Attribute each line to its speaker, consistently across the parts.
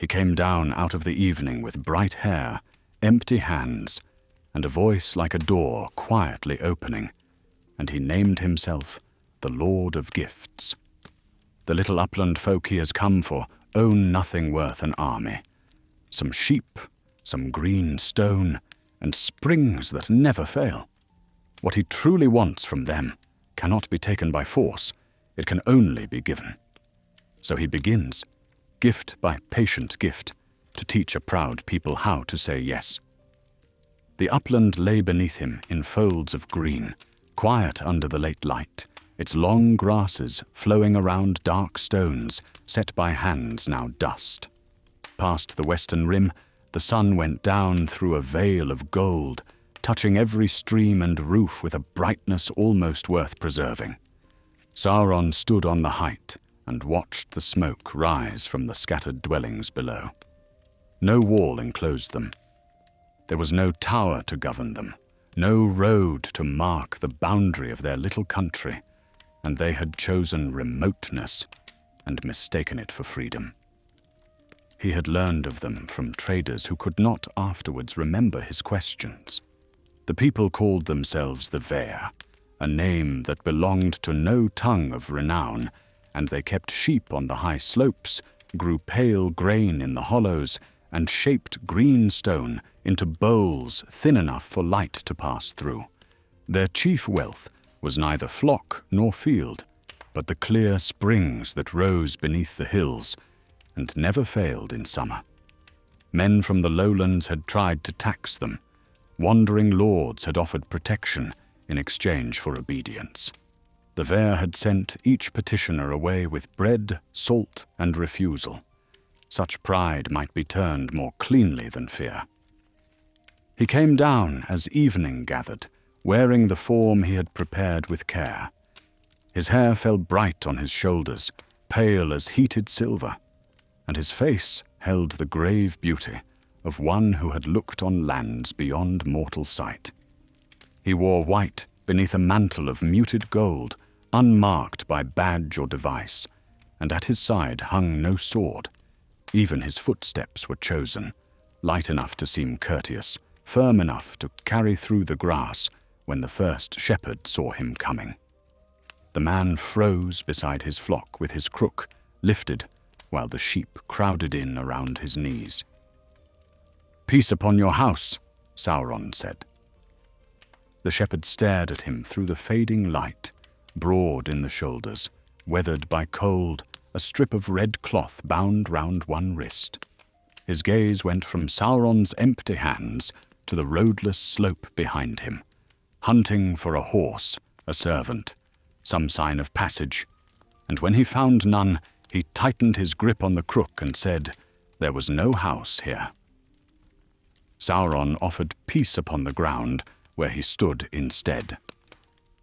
Speaker 1: He came down out of the evening with bright hair, empty hands, and a voice like a door quietly opening, and he named himself the Lord of Gifts. The little upland folk he has come for own nothing worth an army. Some sheep, some green stone, and springs that never fail. What he truly wants from them cannot be taken by force, it can only be given. So he begins, gift by patient gift, to teach a proud people how to say yes. The upland lay beneath him in folds of green, quiet under the late light, its long grasses flowing around dark stones set by hands now dust. Past the western rim, the sun went down through a veil of gold, touching every stream and roof with a brightness almost worth preserving. Sauron stood on the height and watched the smoke rise from the scattered dwellings below. No wall enclosed them. There was no tower to govern them, no road to mark the boundary of their little country, and they had chosen remoteness and mistaken it for freedom. He had learned of them from traders who could not afterwards remember his questions. The people called themselves the Vair, a name that belonged to no tongue of renown, and they kept sheep on the high slopes, grew pale grain in the hollows, and shaped green stone into bowls thin enough for light to pass through. Their chief wealth was neither flock nor field, but the clear springs that rose beneath the hills and never failed in summer. Men from the lowlands had tried to tax them. Wandering lords had offered protection in exchange for obedience. The Vair had sent each petitioner away with bread, salt, and refusal. Such pride might be turned more cleanly than fear. He came down as evening gathered, wearing the form he had prepared with care. His hair fell bright on his shoulders, pale as heated silver, and his face held the grave beauty of one who had looked on lands beyond mortal sight. He wore white beneath a mantle of muted gold, unmarked by badge or device, and at his side hung no sword. Even his footsteps were chosen, light enough to seem courteous, firm enough to carry through the grass when the first shepherd saw him coming. The man froze beside his flock with his crook lifted, while the sheep crowded in around his knees. "Peace upon your house," Sauron said. The shepherd stared at him through the fading light, broad in the shoulders, weathered by cold, a strip of red cloth bound round one wrist. His gaze went from Sauron's empty hands to the roadless slope behind him, hunting for a horse, a servant, some sign of passage, and when he found none, he tightened his grip on the crook and said, there was no house here. Sauron offered peace upon the ground where he stood instead.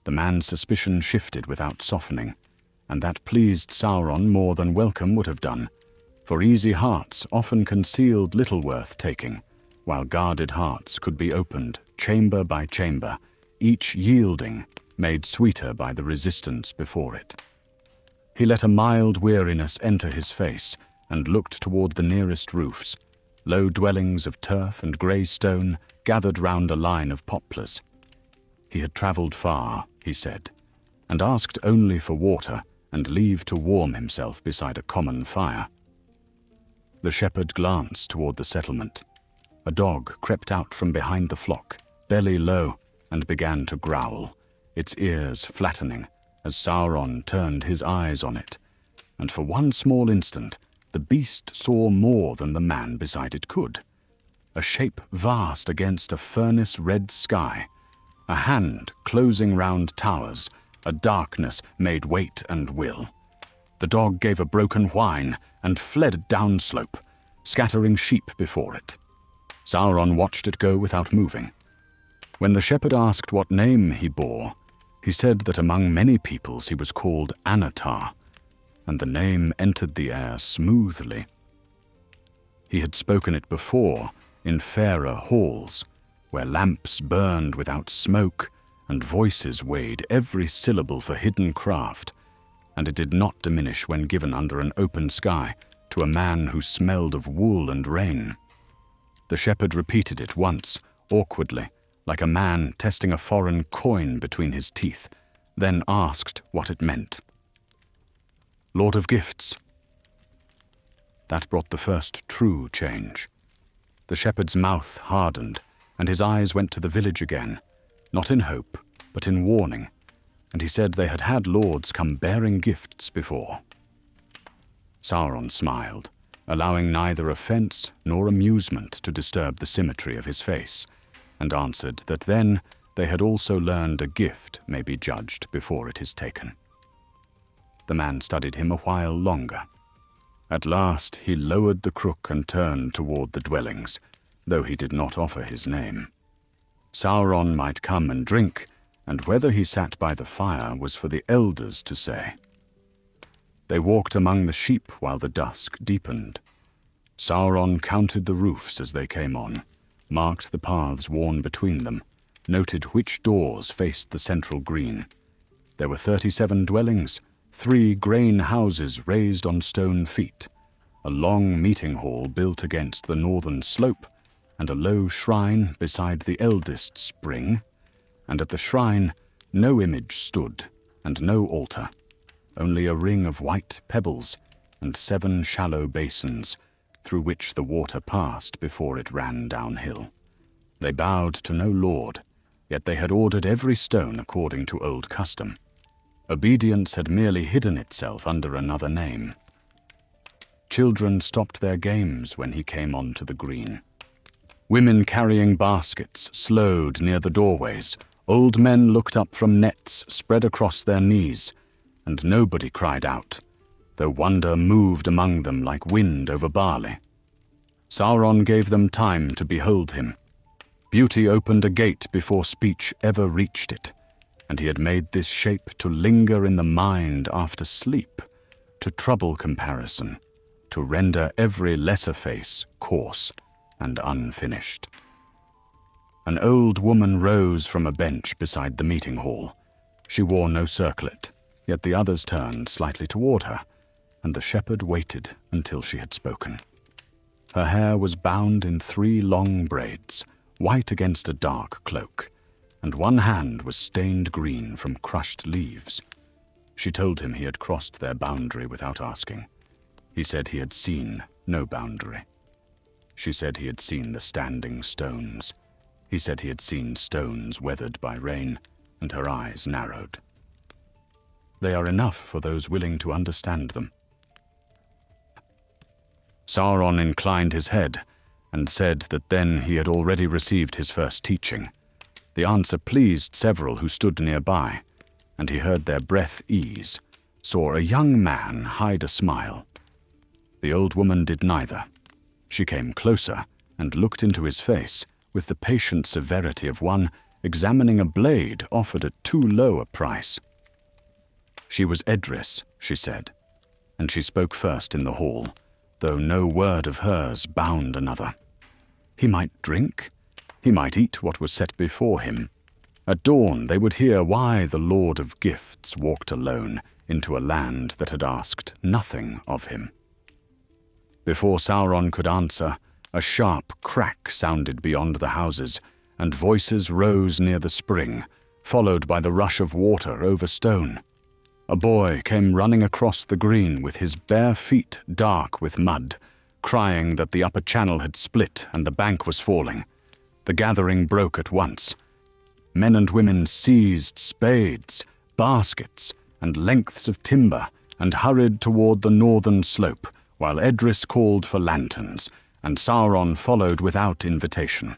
Speaker 1: The man's suspicion shifted without softening, and that pleased Sauron more than welcome would have done, for easy hearts often concealed little worth taking, while guarded hearts could be opened chamber by chamber, each yielding, made sweeter by the resistance before it. He let a mild weariness enter his face and looked toward the nearest roofs, low dwellings of turf and grey stone gathered round a line of poplars. He had travelled far, he said, and asked only for water and leave to warm himself beside a common fire. The shepherd glanced toward the settlement. A dog crept out from behind the flock, belly low, and began to growl, its ears flattening as Sauron turned his eyes on it, and for one small instant the beast saw more than the man beside it could. A shape vast against a furnace-red sky, a hand closing round towers, a darkness made weight and will. The dog gave a broken whine and fled downslope, scattering sheep before it. Sauron watched it go without moving. When the shepherd asked what name he bore, he said that among many peoples he was called Anatar, and the name entered the air smoothly. He had spoken it before in fairer halls, where lamps burned without smoke and voices weighed every syllable for hidden craft, and it did not diminish when given under an open sky to a man who smelled of wool and rain. The shepherd repeated it once, awkwardly, like a man testing a foreign coin between his teeth, then asked what it meant. "Lord of Gifts." That brought the first true change. The shepherd's mouth hardened, and his eyes went to the village again, not in hope, but in warning, and he said they had had lords come bearing gifts before. Sauron smiled, allowing neither offense nor amusement to disturb the symmetry of his face, and answered that then they had also learned a gift may be judged before it is taken. The man studied him a while longer. At last he lowered the crook and turned toward the dwellings, though he did not offer his name. Sauron might come and drink, and whether he sat by the fire was for the elders to say. They walked among the sheep while the dusk deepened. Sauron counted the roofs as they came on, marked the paths worn between them, noted which doors faced the central green. There were 37 dwellings, 3 grain houses raised on stone feet, a long meeting hall built against the northern slope, and a low shrine beside the eldest spring, and at the shrine no image stood, and no altar, only a ring of white pebbles and 7 shallow basins, through which the water passed before it ran downhill. They bowed to no lord, yet they had ordered every stone according to old custom. Obedience had merely hidden itself under another name. Children stopped their games when he came onto the green. Women carrying baskets slowed near the doorways. Old men looked up from nets spread across their knees, and nobody cried out, though wonder moved among them like wind over barley. Sauron gave them time to behold him. Beauty opened a gate before speech ever reached it, and he had made this shape to linger in the mind after sleep, to trouble comparison, to render every lesser face coarse and unfinished. An old woman rose from a bench beside the meeting hall. She wore no circlet, yet the others turned slightly toward her, and the shepherd waited until she had spoken. Her hair was bound in 3 long braids, white against a dark cloak, and one hand was stained green from crushed leaves. She told him he had crossed their boundary without asking. He said he had seen no boundary. She said he had seen the standing stones. He said he had seen stones weathered by rain, and her eyes narrowed. They are enough for those willing to understand them. Sauron inclined his head and said that then he had already received his first teaching. The answer pleased several who stood nearby, and he heard their breath ease, saw a young man hide a smile. The old woman did neither. She came closer and looked into his face with the patient severity of one examining a blade offered at too low a price. She was Edris, she said, and she spoke first in the hall, though no word of hers bound another. He might drink, he might eat what was set before him. At dawn they would hear why the Lord of Gifts walked alone into a land that had asked nothing of him. Before Sauron could answer, a sharp crack sounded beyond the houses, and voices rose near the spring, followed by the rush of water over stone. A boy came running across the green with his bare feet dark with mud, crying that the upper channel had split and the bank was falling. The gathering broke at once. Men and women seized spades, baskets, and lengths of timber and hurried toward the northern slope, while Edris called for lanterns, and Sauron followed without invitation.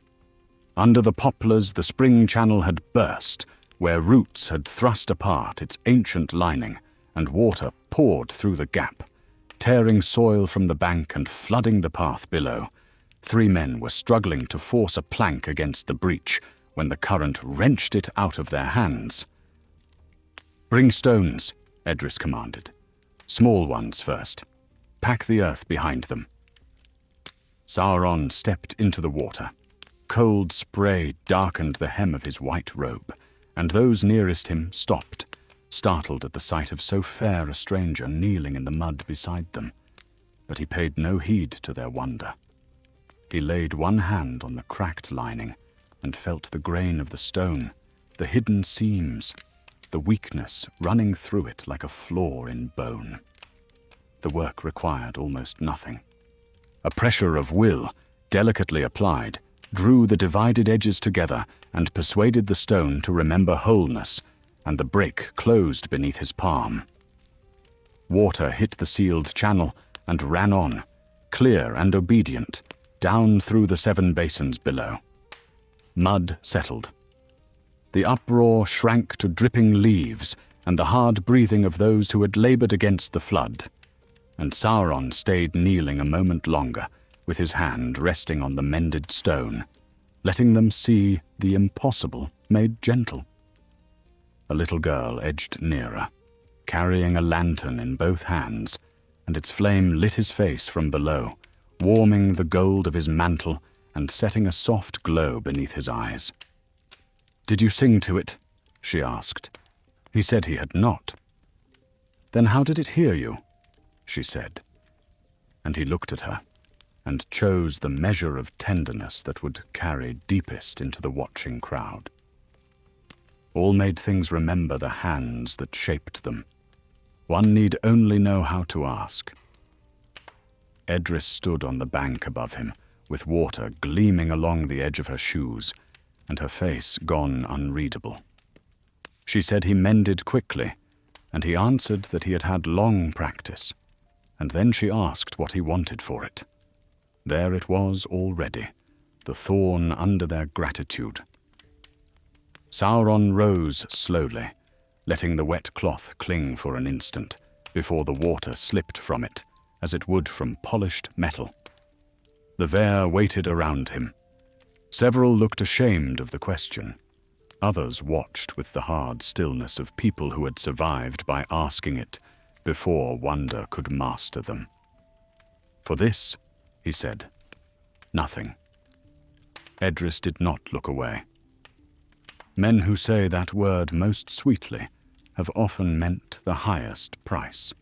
Speaker 1: Under the poplars the spring channel had burst, where roots had thrust apart its ancient lining, and water poured through the gap, tearing soil from the bank and flooding the path below. 3 men were struggling to force a plank against the breach when the current wrenched it out of their hands. "Bring stones," Edris commanded. "Small ones first. Pack the earth behind them." Sauron stepped into the water. Cold spray darkened the hem of his white robe, and those nearest him stopped, startled at the sight of so fair a stranger kneeling in the mud beside them. but he paid no heed to their wonder. He laid one hand on the cracked lining and felt the grain of the stone, the hidden seams, the weakness running through it like a flaw in bone. The work required almost nothing. A pressure of will, delicately applied, drew the divided edges together and persuaded the stone to remember wholeness, and the break closed beneath his palm. Water hit the sealed channel and ran on, clear and obedient, down through the 7 basins below. Mud settled. The uproar shrank to dripping leaves and the hard breathing of those who had labored against the flood, and Sauron stayed kneeling a moment longer, with his hand resting on the mended stone, letting them see the impossible made gentle. A little girl edged nearer, carrying a lantern in both hands, and its flame lit his face from below, warming the gold of his mantle and setting a soft glow beneath his eyes. "Did you sing to it?" she asked. He said he had not. "Then how did it hear you?" she said. And he looked at her, and chose the measure of tenderness that would carry deepest into the watching crowd. All made things remember the hands that shaped them. One need only know how to ask. Edris stood on the bank above him, with water gleaming along the edge of her shoes, and her face gone unreadable. She said he mended quickly, and he answered that he had had long practice, and then she asked what he wanted for it. There it was already, the thorn under their gratitude. Sauron rose slowly, letting the wet cloth cling for an instant before the water slipped from it, as it would from polished metal. The Vair waited around him. Several looked ashamed of the question. Others watched with the hard stillness of people who had survived by asking it before wonder could master them. "For this," he said, "nothing." Edris did not look away. Men who say that word most sweetly have often meant the highest price.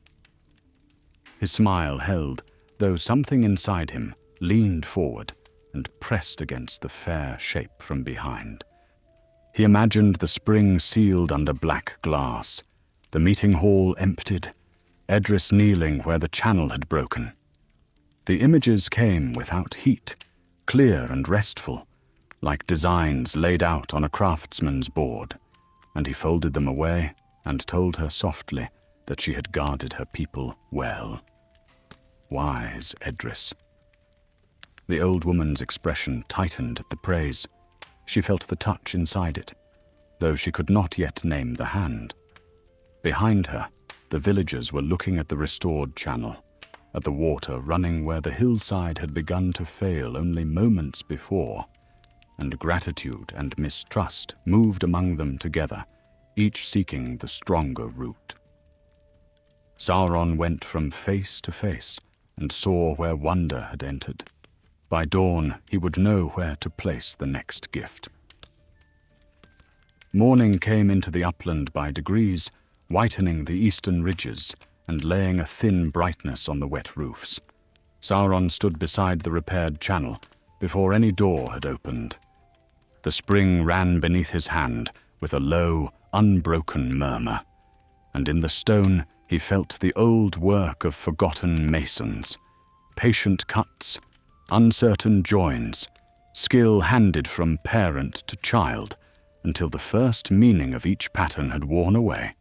Speaker 1: His smile held, though something inside him leaned forward and pressed against the fair shape from behind. He imagined the spring sealed under black glass, the meeting hall emptied, Edris kneeling where the channel had broken. The images came without heat, clear and restful, like designs laid out on a craftsman's board, and he folded them away and told her softly that she had guarded her people well. Wise Edris. The old woman's expression tightened at the praise. She felt the touch inside it, though she could not yet name the hand. Behind her, the villagers were looking at the restored channel, at the water running where the hillside had begun to fail only moments before, and gratitude and mistrust moved among them together, each seeking the stronger root. Sauron went from face to face and saw where wonder had entered. By dawn, he would know where to place the next gift. Morning came into the upland by degrees, whitening the eastern ridges and laying a thin brightness on the wet roofs. Sauron stood beside the repaired channel before any door had opened. The spring ran beneath his hand with a low, unbroken murmur, and in the stone he felt the old work of forgotten masons, patient cuts, uncertain joins, skill handed from parent to child until the first meaning of each pattern had worn away.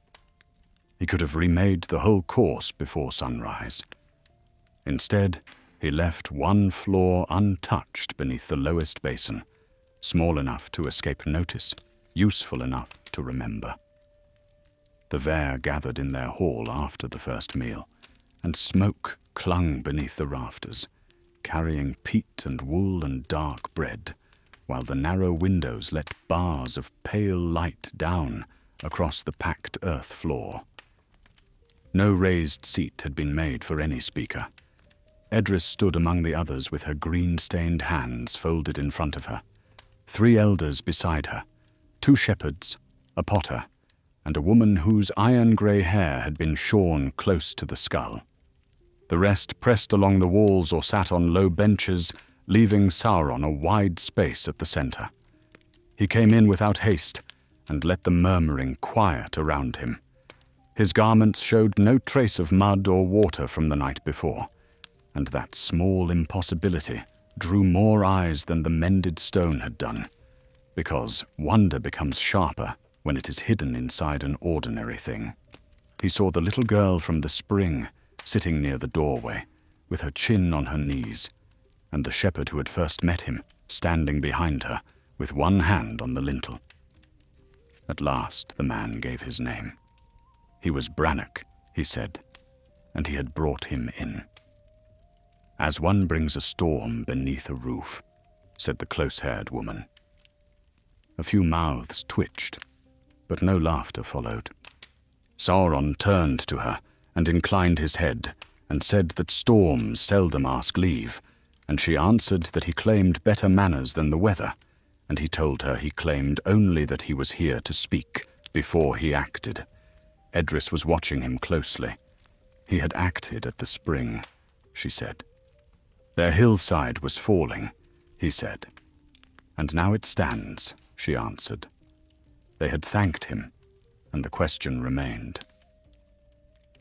Speaker 1: He could have remade the whole course before sunrise. Instead, he left one flaw untouched beneath the lowest basin, small enough to escape notice, useful enough to remember. The Vair gathered in their hall after the first meal, and smoke clung beneath the rafters, carrying peat and wool and dark bread, while the narrow windows let bars of pale light down across the packed earth floor. No raised seat had been made for any speaker. Edris stood among the others with her green-stained hands folded in front of her, 3 elders beside her, 2 shepherds, a potter, and a woman whose iron-grey hair had been shorn close to the skull. The rest pressed along the walls or sat on low benches, leaving Sauron a wide space at the center. He came in without haste and let the murmuring quiet around him. His garments showed no trace of mud or water from the night before, and that small impossibility drew more eyes than the mended stone had done, because wonder becomes sharper when it is hidden inside an ordinary thing. He saw the little girl from the spring sitting near the doorway, with her chin on her knees, and the shepherd who had first met him standing behind her, with one hand on the lintel. At last the man gave his name. He was Brannock, he said, and he had brought him in. As one brings a storm beneath a roof, said the close-haired woman. A few mouths twitched, but no laughter followed. Sauron turned to her and inclined his head, and said that storms seldom ask leave, and she answered that he claimed better manners than the weather, and he told her he claimed only that he was here to speak before he acted. Edris was watching him closely. He had acted at the spring, she said. Their hillside was falling, he said. And now it stands, she answered. They had thanked him, and the question remained.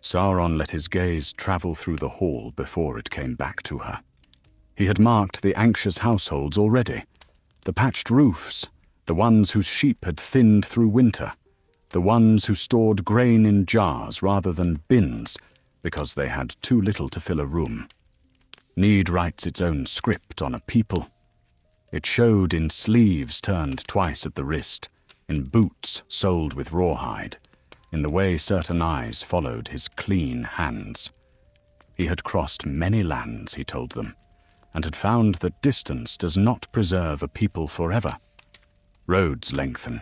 Speaker 1: Sauron let his gaze travel through the hall before it came back to her. He had marked the anxious households already, the patched roofs, the ones whose sheep had thinned through winter, the ones who stored grain in jars rather than bins because they had too little to fill a room. Need writes its own script on a people. It showed in sleeves turned twice at the wrist, in boots soled with rawhide, in the way certain eyes followed his clean hands. He had crossed many lands, he told them, and had found that distance does not preserve a people forever. Roads lengthen,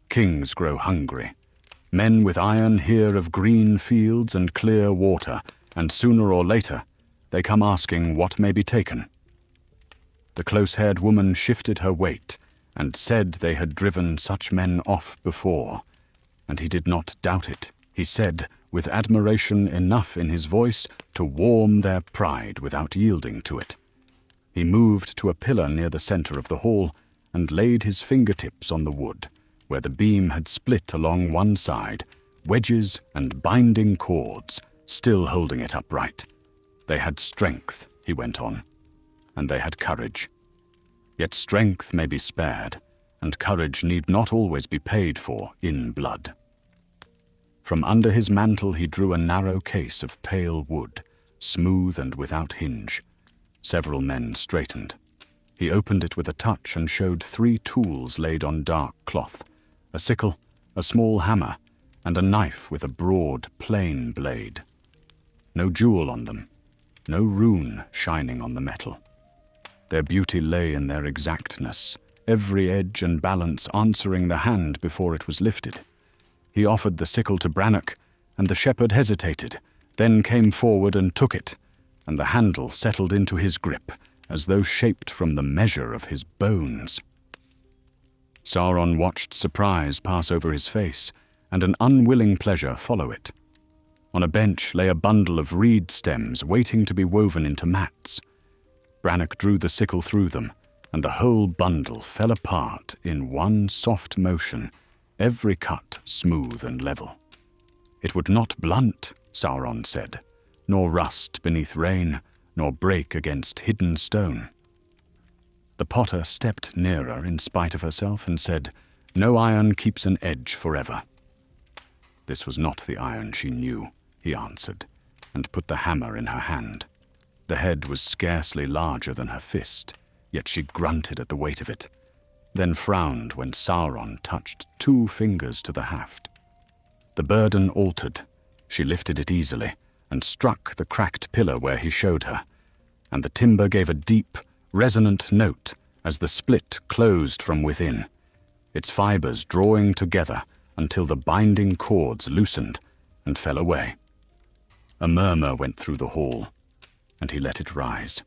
Speaker 1: kings grow hungry. Men with iron hear of green fields and clear water, and sooner or later they come asking what may be taken. The close-haired woman shifted her weight and said they had driven such men off before, and he did not doubt it. He said, with admiration enough in his voice to warm their pride without yielding to it. He moved to a pillar near the center of the hall and laid his fingertips on the wood, where the beam had split along one side, wedges and binding cords, still holding it upright. They had strength, he went on, and they had courage. Yet strength may be spared, and courage need not always be paid for in blood. From under his mantle he drew a narrow case of pale wood, smooth and without hinge. Several men straightened. He opened it with a touch and showed 3 tools laid on dark cloth, a sickle, a small hammer, and a knife with a broad, plain blade. No jewel on them, no rune shining on the metal. Their beauty lay in their exactness, every edge and balance answering the hand before it was lifted. He offered the sickle to Brannock, and the shepherd hesitated, then came forward and took it, and the handle settled into his grip, as though shaped from the measure of his bones. Sauron watched surprise pass over his face, and an unwilling pleasure follow it. On a bench lay a bundle of reed stems waiting to be woven into mats. Brannock drew the sickle through them, and the whole bundle fell apart in one soft motion, every cut smooth and level. It would not blunt, Sauron said, nor rust beneath rain, nor break against hidden stone. The potter stepped nearer in spite of herself and said, "No iron keeps an edge forever." This was not the iron she knew, he answered, and put the hammer in her hand. The head was scarcely larger than her fist, yet she grunted at the weight of it, then frowned when Sauron touched 2 fingers to the haft. The burden altered. She lifted it easily, and struck the cracked pillar where he showed her, and the timber gave a deep, resonant note as the split closed from within, its fibers drawing together until the binding cords loosened and fell away. A murmur went through the hall, and he let it rise.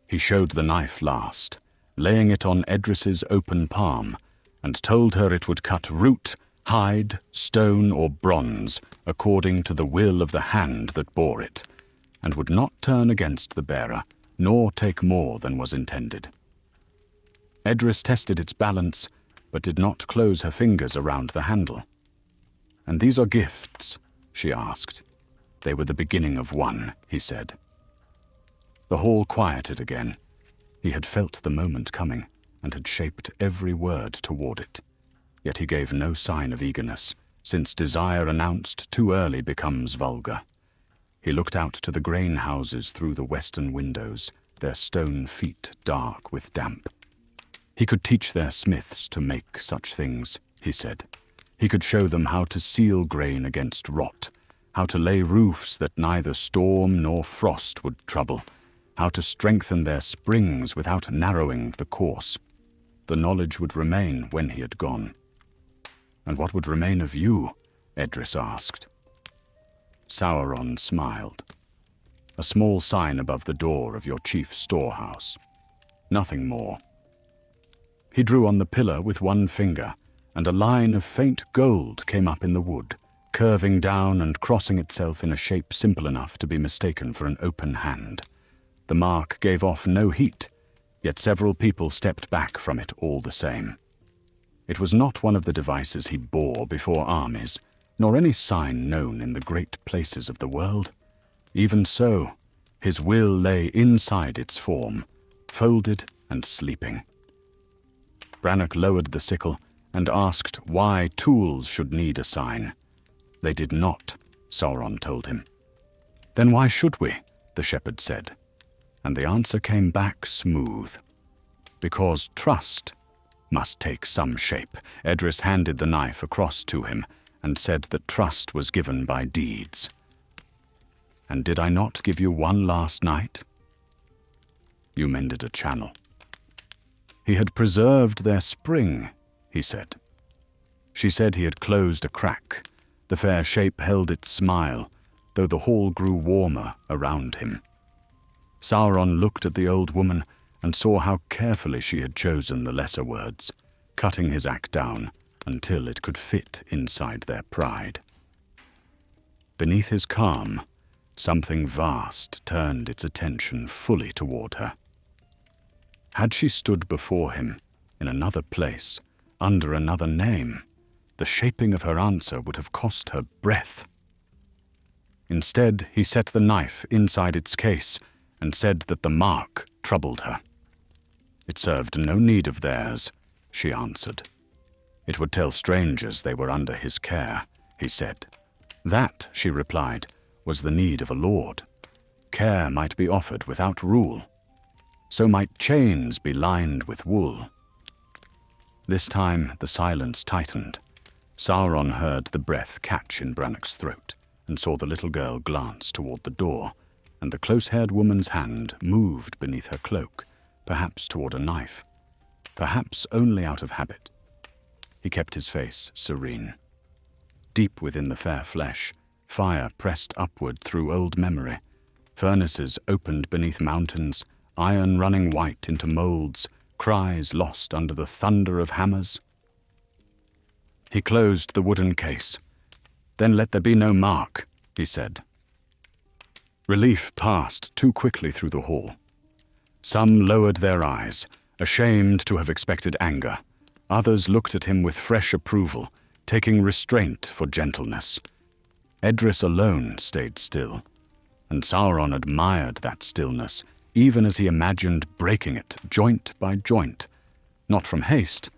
Speaker 1: He showed the knife last, laying it on Edris's open palm, and told her it would cut root, hide, stone, or bronze, according to the will of the hand that bore it, and would not turn against the bearer, nor take more than was intended. Edris tested its balance, but did not close her fingers around the handle. "And these are gifts?" she asked. "They were the beginning of one," he said. The hall quieted again. He had felt the moment coming, and had shaped every word toward it. Yet he gave no sign of eagerness, since desire announced too early becomes vulgar. He looked out to the grain houses through the western windows, their stone feet dark with damp. He could teach their smiths to make such things, he said. He could show them how to seal grain against rot, how to lay roofs that neither storm nor frost would trouble, how to strengthen their springs without narrowing the course. The knowledge would remain when he had gone. "And what would remain of you?" Edris asked. Sauron smiled. "A small sign above the door of your chief's storehouse. Nothing more." He drew on the pillar with one finger, and a line of faint gold came up in the wood, curving down and crossing itself in a shape simple enough to be mistaken for an open hand. The mark gave off no heat, yet several people stepped back from it all the same. It was not one of the devices he bore before armies, nor any sign known in the great places of the world. Even so, his will lay inside its form, folded and sleeping. Brannock lowered the sickle and asked why tools should need a sign. "They did not," Sauron told him. "Then why should we?" the shepherd said. And the answer came back smooth. "Because trust must take some shape." Edris handed the knife across to him and said that trust was given by deeds. "And did I not give you one last night?" "You mended a channel." "He had preserved their spring," he said. She said he had closed a crack. The fair shape held its smile, though the hall grew warmer around him. Sauron looked at the old woman and saw how carefully she had chosen the lesser words, cutting his act down until it could fit inside their pride. Beneath his calm, something vast turned its attention fully toward her. Had she stood before him, in another place, under another name, the shaping of her answer would have cost her breath. Instead, he set the knife inside its case and said that the mark troubled her. "It served no need of theirs," she answered. "It would tell strangers they were under his care," he said. "That," she replied, "was the need of a lord. Care might be offered without rule. So might chains be lined with wool." This time the silence tightened. Sauron heard the breath catch in Brannock's throat and saw the little girl glance toward the door, and the close-haired woman's hand moved beneath her cloak, perhaps toward a knife, perhaps only out of habit. He kept his face serene. Deep within the fair flesh, fire pressed upward through old memory. Furnaces opened beneath mountains, iron running white into molds, cries lost under the thunder of hammers. He closed the wooden case. "Then let there be no mark," he said. Relief passed too quickly through the hall. Some lowered their eyes, ashamed to have expected anger. Others looked at him with fresh approval, taking restraint for gentleness. Edris alone stayed still, and Sauron admired that stillness, even as he imagined breaking it joint by joint, not from haste,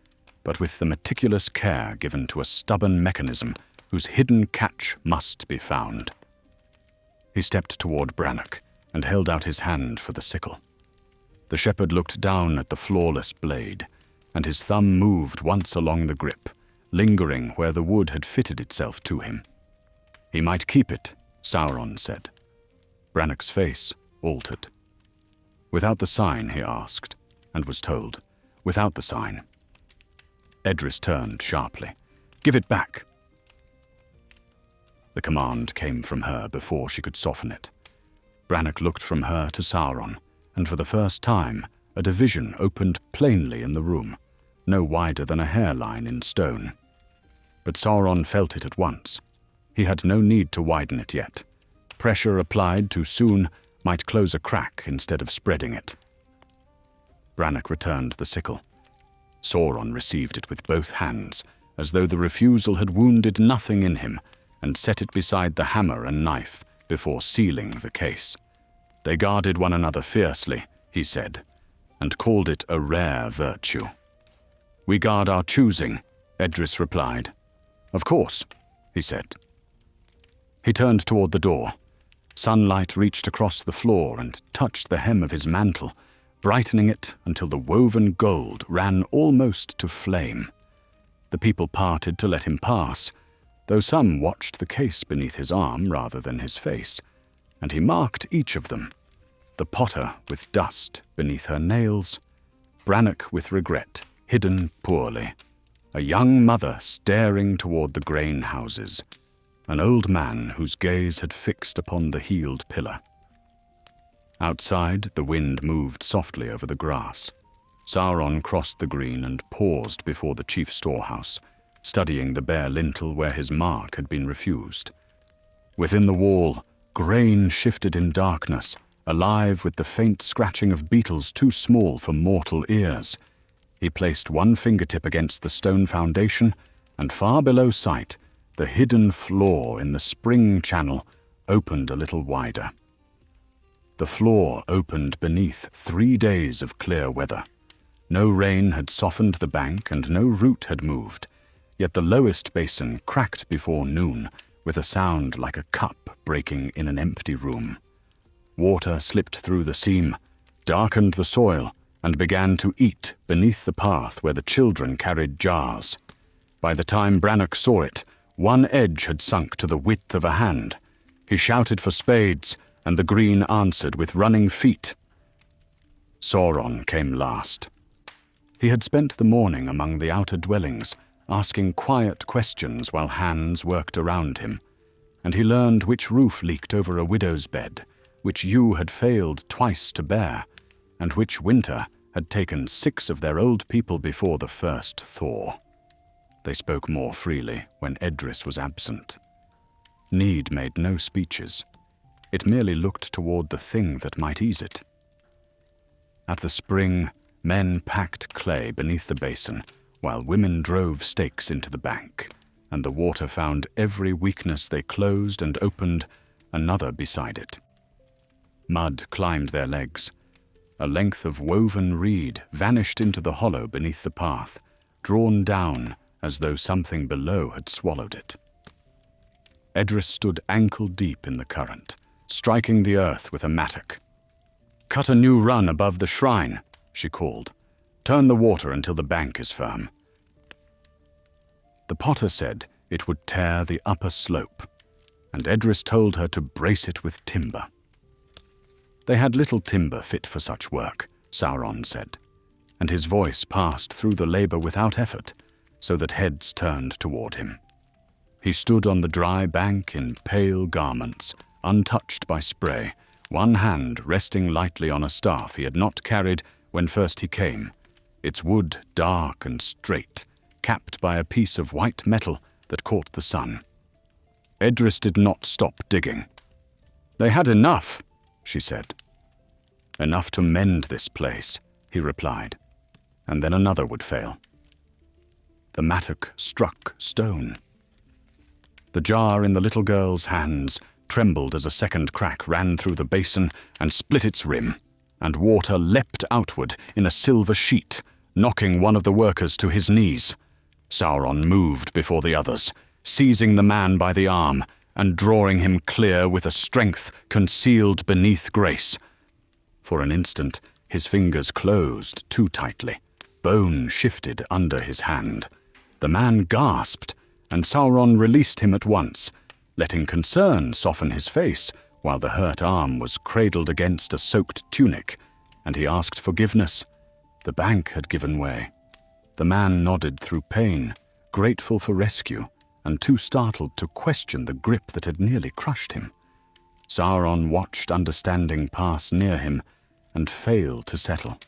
Speaker 1: but with the meticulous care given to a stubborn mechanism whose hidden catch must be found. He stepped toward Brannock and held out his hand for the sickle. The shepherd looked down at the flawless blade, and his thumb moved once along the grip, lingering where the wood had fitted itself to him. "He might keep it," Sauron said. Brannock's face altered. "Without the sign?" he asked, and was told, "Without the sign." Edris turned sharply. "Give it back." The command came from her before she could soften it. Brannock looked from her to Sauron, and for the first time a division opened plainly in the room, no wider than a hairline in stone. But Sauron felt it at once. He had no need to widen it yet. Pressure applied too soon might close a crack instead of spreading it. Brannock returned the sickle. Sauron received it with both hands, as though the refusal had wounded nothing in him, and set it beside the hammer and knife before sealing the case. They guarded one another fiercely, he said, and called it a rare virtue. "We guard our choosing," Edris replied. "Of course," he said. He turned toward the door. Sunlight reached across the floor and touched the hem of his mantle, brightening it until the woven gold ran almost to flame. The people parted to let him pass, though some watched the case beneath his arm rather than his face, and he marked each of them. The potter with dust beneath her nails, Brannock with regret, hidden poorly, a young mother staring toward the grain houses, an old man whose gaze had fixed upon the healed pillar. Outside, the wind moved softly over the grass. Sauron crossed the green and paused before the chief storehouse, studying the bare lintel where his mark had been refused. Within the wall, grain shifted in darkness, alive with the faint scratching of beetles too small for mortal ears. He placed one fingertip against the stone foundation, and far below sight, the hidden floor in the spring channel opened a little wider. The floor opened beneath 3 days of clear weather. No rain had softened the bank and no root had moved, yet the lowest basin cracked before noon with a sound like a cup breaking in an empty room. Water slipped through the seam, darkened the soil, and began to eat beneath the path where the children carried jars. By the time Brannock saw it, one edge had sunk to the width of a hand. He shouted for spades, and the green answered with running feet. Sauron came last. He had spent the morning among the outer dwellings, asking quiet questions while hands worked around him, and he learned which roof leaked over a widow's bed, which yew had failed twice to bear, and which winter had taken 6 of their old people before the first thaw. They spoke more freely when Edris was absent. Need made no speeches. It merely looked toward the thing that might ease it. At the spring, men packed clay beneath the basin, while women drove stakes into the bank, and the water found every weakness they closed and opened another beside it. Mud climbed their legs. A length of woven reed vanished into the hollow beneath the path, drawn down as though something below had swallowed it. Edris stood ankle-deep in the current, striking the earth with a mattock. "Cut a new run above the shrine," she called. "Turn the water until the bank is firm." The potter said it would tear the upper slope, and Edris told her to brace it with timber. They had little timber fit for such work, Sauron said, and his voice passed through the labor without effort, so that heads turned toward him. He stood on the dry bank in pale garments, untouched by spray, one hand resting lightly on a staff he had not carried when first he came, its wood dark and straight, capped by a piece of white metal that caught the sun. Edris did not stop digging. "They had enough," she said. "Enough to mend this place," he replied, and then another would fail. The mattock struck stone. The jar in the little girl's hands trembled as a second crack ran through the basin and split its rim, and water leapt outward in a silver sheet, knocking one of the workers to his knees. Sauron moved before the others, seizing the man by the arm and drawing him clear with a strength concealed beneath grace. For an instant, his fingers closed too tightly. Bone shifted under his hand. The man gasped, and Sauron released him at once, letting concern soften his face while the hurt arm was cradled against a soaked tunic, and he asked forgiveness. The bank had given way. The man nodded through pain, grateful for rescue, and too startled to question the grip that had nearly crushed him. Sauron watched understanding pass near him and fail to settle,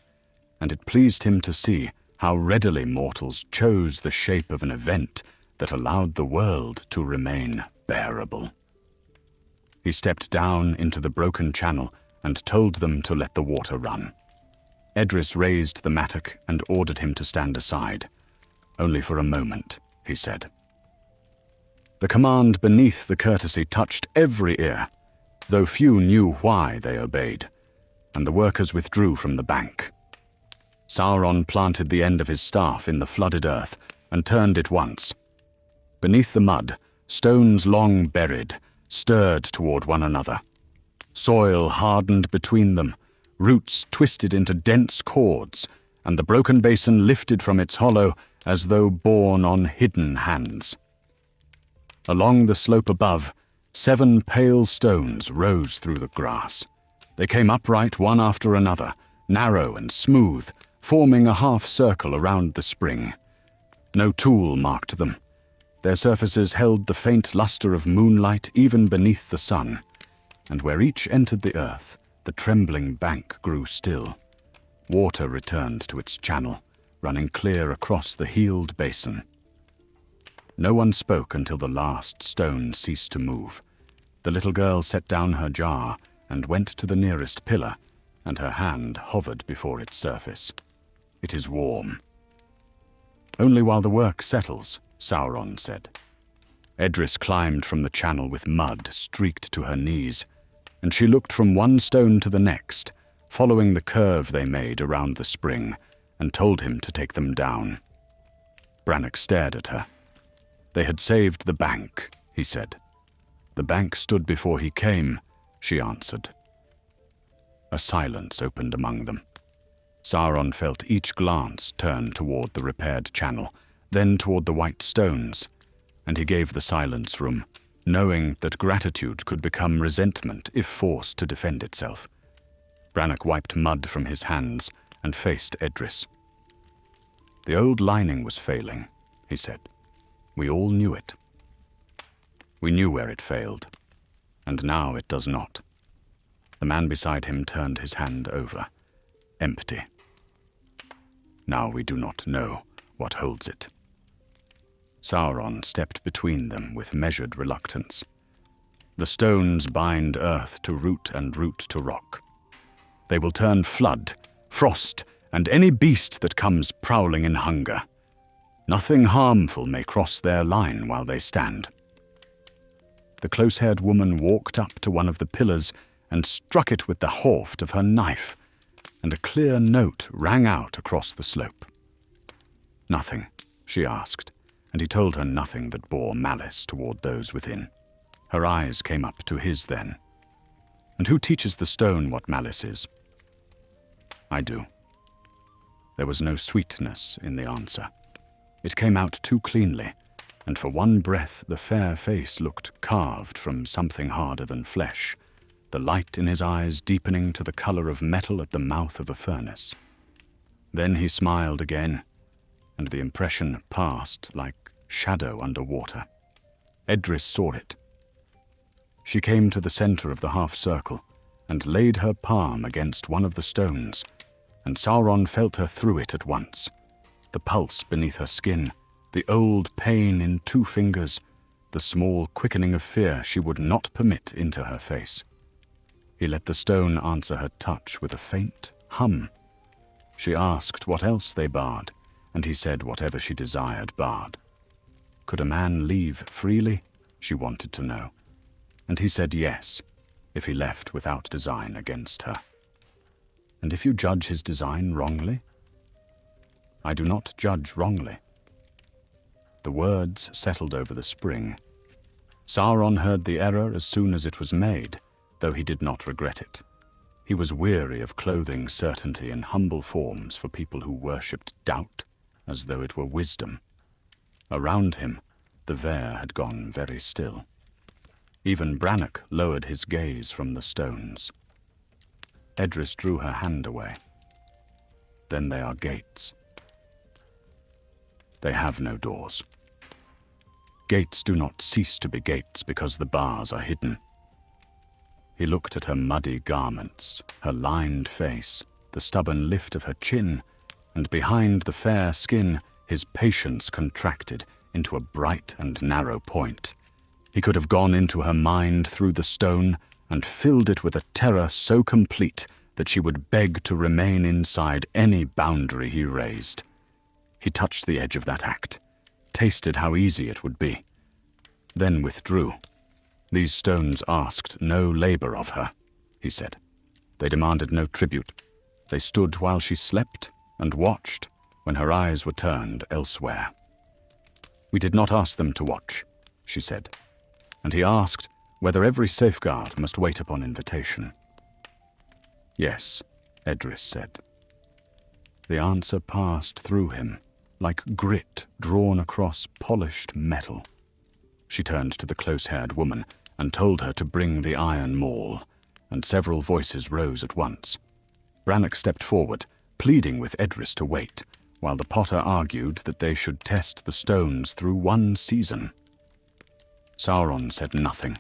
Speaker 1: and it pleased him to see how readily mortals chose the shape of an event that allowed the world to remain bearable. he stepped down into the broken channel and told them to let the water run. Edris raised the mattock and ordered him to stand aside. "Only for a moment," he said. The command beneath the courtesy touched every ear, though few knew why they obeyed, and the workers withdrew from the bank. Sauron planted the end of his staff in the flooded earth and turned it once. Beneath the mud, stones long buried stirred toward one another. Soil hardened between them, roots twisted into dense cords, and the broken basin lifted from its hollow as though borne on hidden hands. Along the slope above, 7 pale stones rose through the grass. They came upright one after another, narrow and smooth, forming a half circle around the spring. No tool marked them. Their surfaces held the faint luster of moonlight even beneath the sun, and where each entered the earth, the trembling bank grew still. Water returned to its channel, running clear across the healed basin. No one spoke until the last stone ceased to move. The little girl set down her jar and went to the nearest pillar, and her hand hovered before its surface. "It is warm." "Only while the work settles," Sauron said. Edris climbed from the channel with mud streaked to her knees, and she looked from one stone to the next, following the curve they made around the spring, and told him to take them down. Brannock stared at her. "They had saved the bank," he said. "The bank stood before he came," she answered. A silence opened among them. Sauron felt each glance turn toward the repaired channel, then toward the white stones, and he gave the silence room, knowing that gratitude could become resentment if forced to defend itself. Brannock wiped mud from his hands and faced Edris. "The old lining was failing," he said. "We all knew it. We knew where it failed, and now it does not." The man beside him turned his hand over, empty. "Now we do not know what holds it." Sauron stepped between them with measured reluctance. "The stones bind earth to root and root to rock. They will turn flood, frost, and any beast that comes prowling in hunger. Nothing harmful may cross their line while they stand." The close-haired woman walked up to one of the pillars and struck it with the haft of her knife, and a clear note rang out across the slope. "Nothing?" she asked, and he told her nothing that bore malice toward those within. Her eyes came up to his then. "And who teaches the stone what malice is?" "I do." There was no sweetness in the answer. It came out too cleanly, and for one breath the fair face looked carved from something harder than flesh, the light in his eyes deepening to the color of metal at the mouth of a furnace. Then he smiled again, and the impression passed like shadow under water. Edris saw it. She came to the center of the half-circle and laid her palm against one of the stones, and Sauron felt her through it at once. The pulse beneath her skin, the old pain in 2 fingers, the small quickening of fear she would not permit into her face. He let the stone answer her touch with a faint hum. She asked what else they barred, and he said whatever she desired barred. Could a man leave freely? She wanted to know. And he said yes, if he left without design against her. And if you judge his design wrongly? I do not judge wrongly. The words settled over the spring. Sauron heard the error as soon as it was made, though he did not regret it. He was weary of clothing certainty in humble forms for people who worshipped doubt as though it were wisdom. Around him, the Vare had gone very still. Even Brannock lowered his gaze from the stones. Edris drew her hand away. Then they are gates. They have no doors. Gates do not cease to be gates because the bars are hidden. He looked at her muddy garments, her lined face, the stubborn lift of her chin, and behind the fair skin his patience contracted into a bright and narrow point. He could have gone into her mind through the stone and filled it with a terror so complete that she would beg to remain inside any boundary he raised. He touched the edge of that act, tasted how easy it would be, then withdrew. These stones asked no labor of her, he said. They demanded no tribute. They stood while she slept and watched when her eyes were turned elsewhere. We did not ask them to watch, she said, and he asked whether every safeguard must wait upon invitation. Yes, Edris said. The answer passed through him, like grit drawn across polished metal. She turned to the close-haired woman and told her to bring the iron maul, and several voices rose at once. Brannock stepped forward, pleading with Edris to wait, while the potter argued that they should test the stones through one season. Sauron said nothing.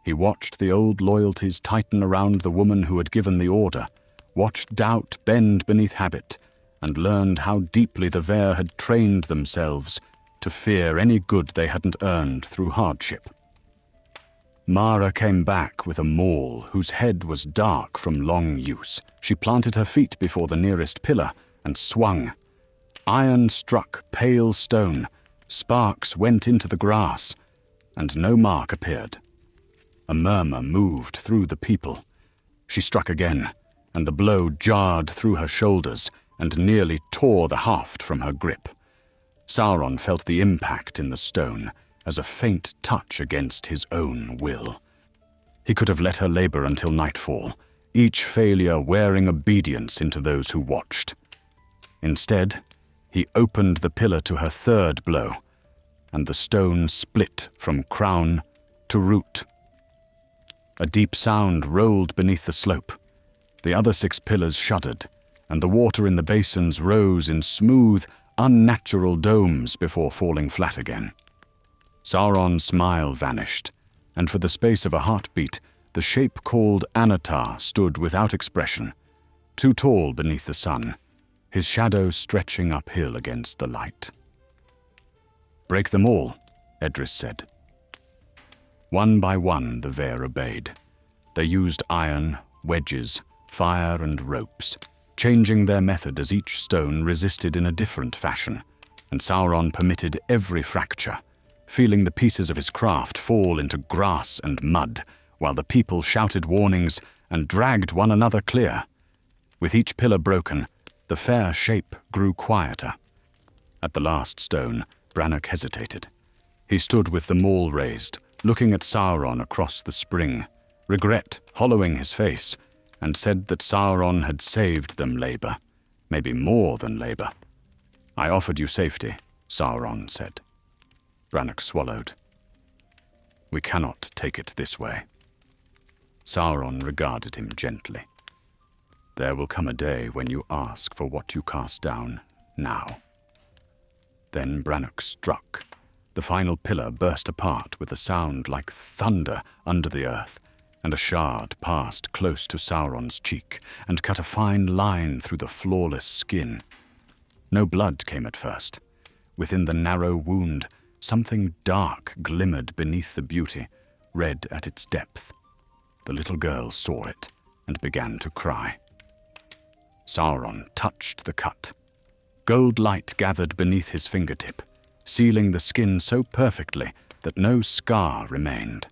Speaker 1: He watched the old loyalties tighten around the woman who had given the order, watched doubt bend beneath habit, and learned how deeply the Vair had trained themselves to fear any good they hadn't earned through hardship. Mara came back with a maul whose head was dark from long use. She planted her feet before the nearest pillar and swung. Iron struck pale stone, sparks went into the grass, and no mark appeared. A murmur moved through the people. She struck again, and the blow jarred through her shoulders and nearly tore the haft from her grip. Sauron felt the impact in the stone as a faint touch against his own will. He could have let her labor until nightfall, each failure wearing obedience into those who watched. Instead, he opened the pillar to her third blow, and the stone split from crown to root. A deep sound rolled beneath the slope. The other 6 pillars shuddered, and the water in the basins rose in smooth, unnatural domes before falling flat again. Sauron's smile vanished, and for the space of a heartbeat, the shape called Anatar stood without expression, too tall beneath the sun, his shadow stretching uphill against the light. "Break them all," Edris said. One by one, the Vair obeyed. They used iron, wedges, fire, and ropes, changing their method as each stone resisted in a different fashion, and Sauron permitted every fracture, feeling the pieces of his craft fall into grass and mud, while the people shouted warnings and dragged one another clear. With each pillar broken, the fair shape grew quieter. At the last stone, Brannock hesitated. He stood with the maul raised, looking at Sauron across the spring, regret hollowing his face, and said that Sauron had saved them labor, maybe more than labor. "I offered you safety," Sauron said. Brannock swallowed. "We cannot take it this way." Sauron regarded him gently. "There will come a day when you ask for what you cast down now." Then Brannock struck. The final pillar burst apart with a sound like thunder under the earth, and a shard passed close to Sauron's cheek and cut a fine line through the flawless skin. No blood came at first. Within the narrow wound, something dark glimmered beneath the beauty, red at its depth. The little girl saw it and began to cry. Sauron touched the cut. Gold light gathered beneath his fingertip, sealing the skin so perfectly that no scar remained.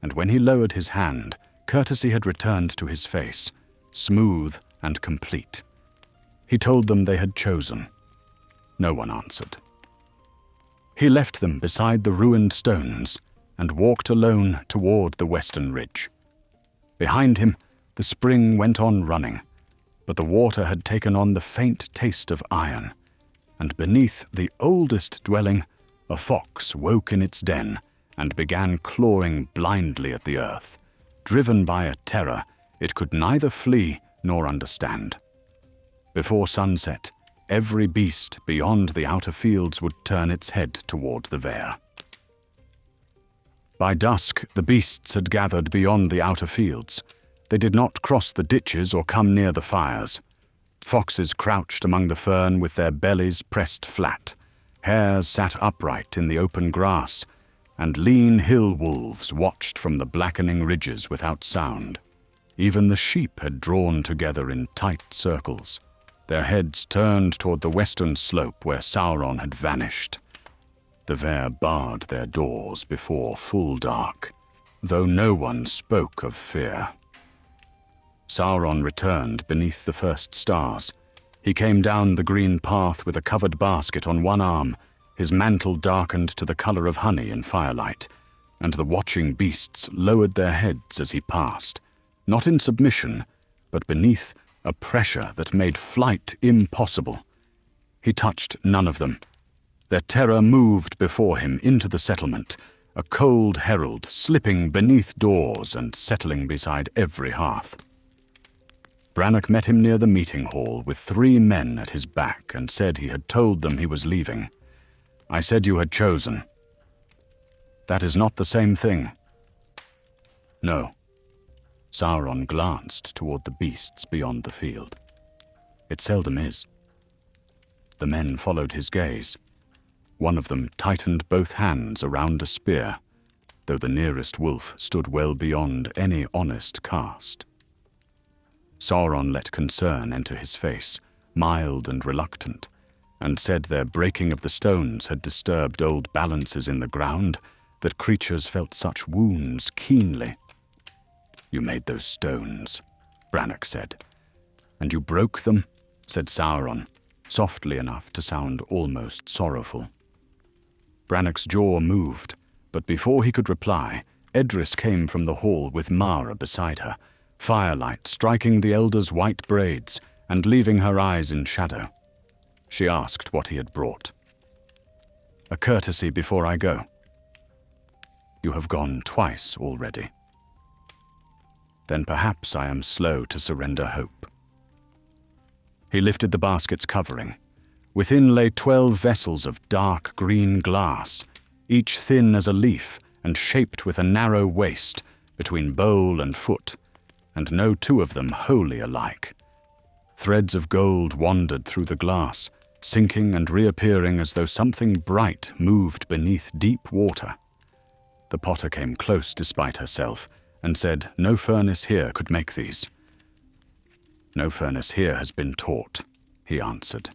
Speaker 1: And when he lowered his hand, courtesy had returned to his face, smooth and complete. He told them they had chosen. No one answered. He left them beside the ruined stones and walked alone toward the western ridge. Behind him, the spring went on running, but the water had taken on the faint taste of iron, and beneath the oldest dwelling, a fox woke in its den and began clawing blindly at the earth, driven by a terror it could neither flee nor understand. Before sunset, every beast beyond the outer fields would turn its head toward the Vair. By dusk, the beasts had gathered beyond the outer fields. They did not cross the ditches or come near the fires. Foxes crouched among the fern with their bellies pressed flat. Hares sat upright in the open grass. and lean hill wolves watched from the blackening ridges without sound. Even the sheep had drawn together in tight circles, their heads turned toward the western slope where Sauron had vanished. The Ver barred their doors before full dark, though no one spoke of fear. Sauron returned beneath the first stars. He came down the green path with a covered basket on one arm, his mantle darkened to the color of honey in firelight, and the watching beasts lowered their heads as he passed, not in submission, but beneath a pressure that made flight impossible. He touched none of them. Their terror moved before him into the settlement, a cold herald slipping beneath doors and settling beside every hearth. Brannock met him near the meeting hall with 3 men at his back and said he had told them he was leaving. "I said you had chosen." "That is not the same thing." "No." Sauron glanced toward the beasts beyond the field. "It seldom is." The men followed his gaze. One of them tightened both hands around a spear, though the nearest wolf stood well beyond any honest cast. Sauron let concern enter his face, mild and reluctant, and said their breaking of the stones had disturbed old balances in the ground, that creatures felt such wounds keenly. "You made those stones," Brannock said. "And you broke them," said Sauron, softly enough to sound almost sorrowful. Brannock's jaw moved, but before he could reply, Edris came from the hall with Mara beside her, firelight striking the elder's white braids and leaving her eyes in shadow. She asked what he had brought. "A courtesy before I go." "You have gone twice already." "Then perhaps I am slow to surrender hope." He lifted the basket's covering. Within lay 12 vessels of dark green glass, each thin as a leaf and shaped with a narrow waist between bowl and foot, and no 2 of them wholly alike. Threads of gold wandered through the glass, sinking and reappearing as though something bright moved beneath deep water. The potter came close despite herself, and said no furnace here could make these. "No furnace here has been taught," he answered.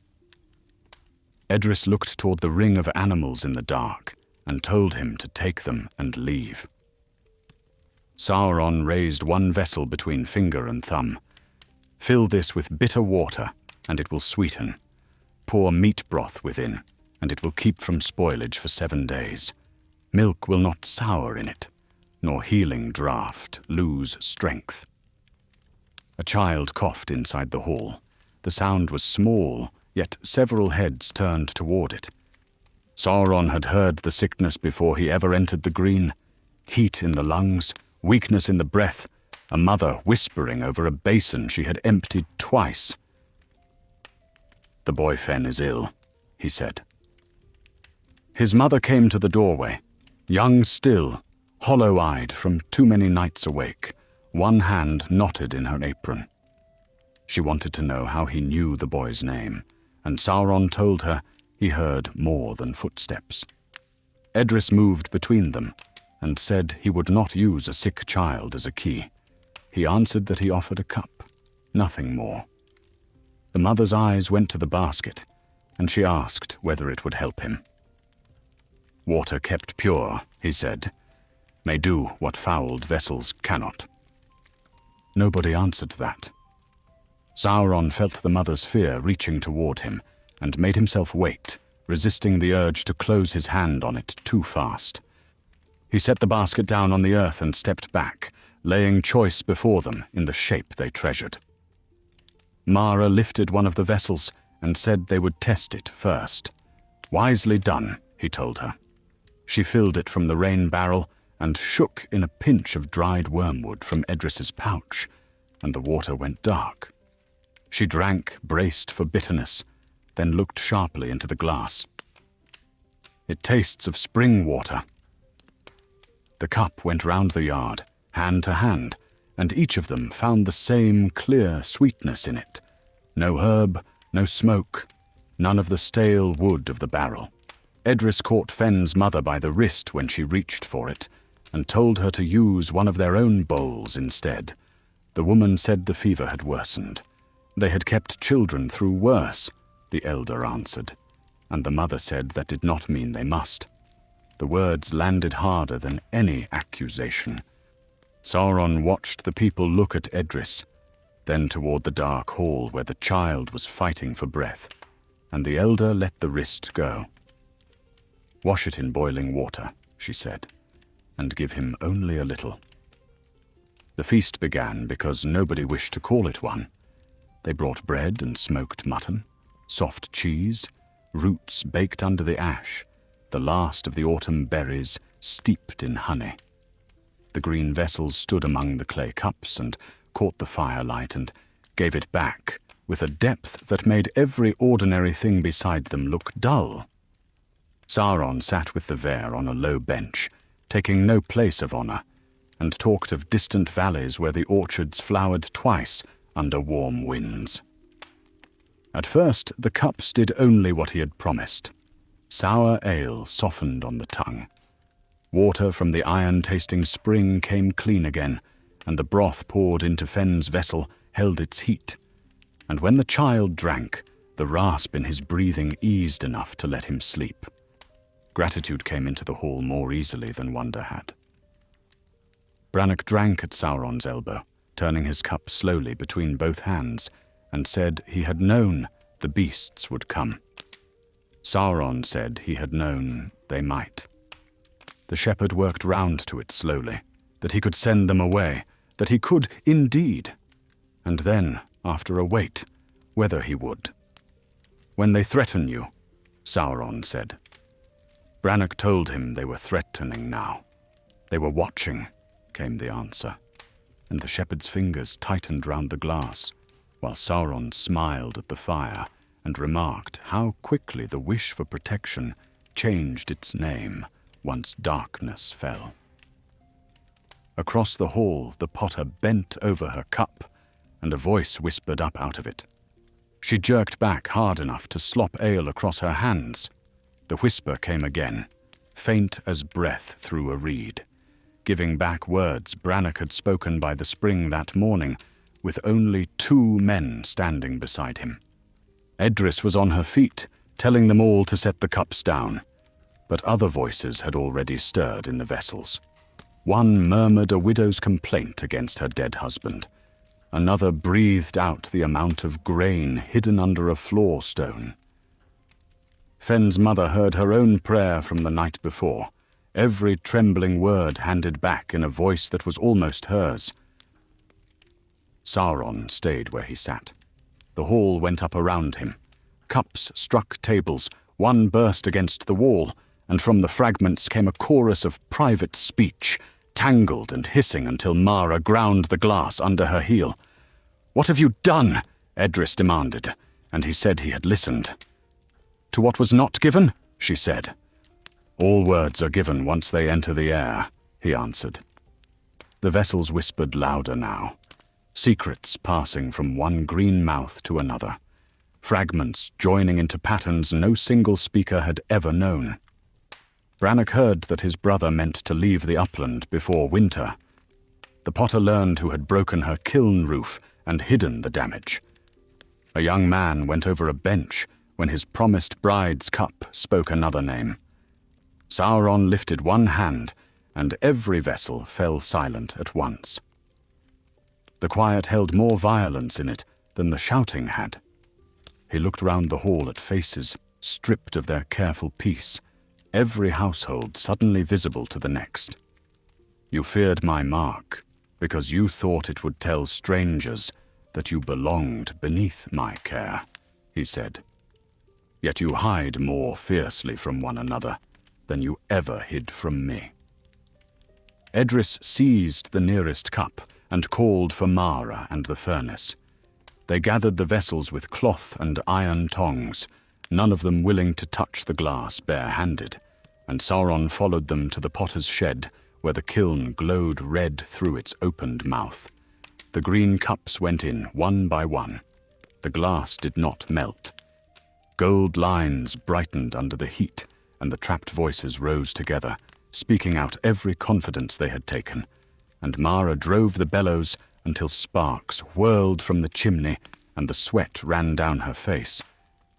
Speaker 1: Edris looked toward the ring of animals in the dark, and told him to take them and leave. Sauron raised one vessel between finger and thumb. "Fill this with bitter water, and it will sweeten. Pour meat broth within, and it will keep from spoilage for 7 days. Milk will not sour in it, nor healing draught lose strength." A child coughed inside the hall. The sound was small, yet several heads turned toward it. Sauron had heard the sickness before he ever entered the green. Heat in the lungs, weakness in the breath, a mother whispering over a basin she had emptied twice. "The boy Fen is ill," he said. His mother came to the doorway, young still, hollow-eyed from too many nights awake, one hand knotted in her apron. She wanted to know how he knew the boy's name, and Sauron told her he heard more than footsteps. Edris moved between them, and said he would not use a sick child as a key. He answered that he offered a cup, nothing more. The mother's eyes went to the basket, and she asked whether it would help him. "Water kept pure," he said, "may do what fouled vessels cannot." Nobody answered that. Sauron felt the mother's fear reaching toward him, and made himself wait, resisting the urge to close his hand on it too fast. He set the basket down on the earth and stepped back, laying choice before them in the shape they treasured. Mara lifted one of the vessels and said they would test it first. "Wisely done," he told her. She filled it from the rain barrel and shook in a pinch of dried wormwood from Edris's pouch, and the water went dark. She drank, braced for bitterness, then looked sharply into the glass. "It tastes of spring water." The cup went round the yard, hand to hand, and each of them found the same clear sweetness in it. No herb, no smoke, none of the stale wood of the barrel. Edris caught Fenn's mother by the wrist when she reached for it, and told her to use one of their own bowls instead. The woman said the fever had worsened. They had kept children through worse, the elder answered, and the mother said that did not mean they must. The words landed harder than any accusation. Sauron watched the people look at Edris, then toward the dark hall where the child was fighting for breath, and the elder let the wrist go. "Wash it in boiling water," she said, "and give him only a little." The feast began because nobody wished to call it one. They brought bread and smoked mutton, soft cheese, roots baked under the ash, the last of the autumn berries steeped in honey. The green vessels stood among the clay cups and caught the firelight and gave it back with a depth that made every ordinary thing beside them look dull. Sauron sat with the Vare on a low bench, taking no place of honor, and talked of distant valleys where the orchards flowered twice under warm winds. At first, the cups did only what he had promised. Sour ale softened on the tongue. Water from the iron-tasting spring came clean again, and the broth poured into Fenn's vessel held its heat. And when the child drank, the rasp in his breathing eased enough to let him sleep. Gratitude came into the hall more easily than wonder had. Brannock drank at Sauron's elbow, turning his cup slowly between both hands, and said he had known the beasts would come. Sauron said he had known they might. The shepherd worked round to it slowly, that he could send them away, that he could indeed, and then, after a wait, whether he would. "When they threaten you," Sauron said. Brannock told him they were threatening now. "They were watching," came the answer, and the shepherd's fingers tightened round the glass, while Sauron smiled at the fire and remarked how quickly the wish for protection changed its name once darkness fell. Across the hall, the potter bent over her cup, and a voice whispered up out of it. She jerked back hard enough to slop ale across her hands. The whisper came again, faint as breath through a reed, giving back words Brannock had spoken by the spring that morning, with only 2 men standing beside him. Edris was on her feet, telling them all to set the cups down, but other voices had already stirred in the vessels. One murmured a widow's complaint against her dead husband. Another breathed out the amount of grain hidden under a floor stone. Fenn's mother heard her own prayer from the night before, every trembling word handed back in a voice that was almost hers. Sauron stayed where he sat. The hall went up around him. Cups struck tables, one burst against the wall, and from the fragments came a chorus of private speech, tangled and hissing until Mara ground the glass under her heel. "What have you done?" Edris demanded, and he said he had listened. "To what was not given?" she said. "All words are given once they enter the air," he answered. The vessels whispered louder now, secrets passing from one green mouth to another, fragments joining into patterns no single speaker had ever known. Brannock heard that his brother meant to leave the upland before winter. The potter learned who had broken her kiln roof and hidden the damage. A young man went over a bench when his promised bride's cup spoke another name. Sauron lifted one hand, and every vessel fell silent at once. The quiet held more violence in it than the shouting had. He looked round the hall at faces stripped of their careful peace, every household suddenly visible to the next. "You feared my mark, because you thought it would tell strangers that you belonged beneath my care," he said. "Yet you hide more fiercely from one another than you ever hid from me." Edris seized the nearest cup and called for Mara and the furnace. They gathered the vessels with cloth and iron tongs, none of them willing to touch the glass bare-handed, and Sauron followed them to the potter's shed, where the kiln glowed red through its opened mouth. The green cups went in one by one. The glass did not melt. Gold lines brightened under the heat, and the trapped voices rose together, speaking out every confidence they had taken, and Mara drove the bellows until sparks whirled from the chimney and the sweat ran down her face,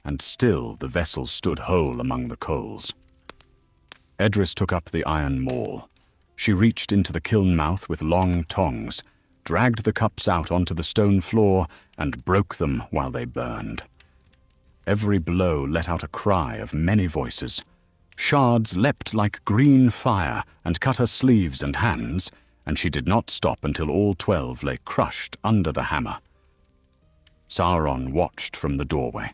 Speaker 1: and still the vessel stood whole among the coals. Edris took up the iron maul. She reached into the kiln mouth with long tongs, dragged the cups out onto the stone floor, and broke them while they burned. Every blow let out a cry of many voices. Shards leapt like green fire and cut her sleeves and hands, and she did not stop until all 12 lay crushed under the hammer. Sauron watched from the doorway.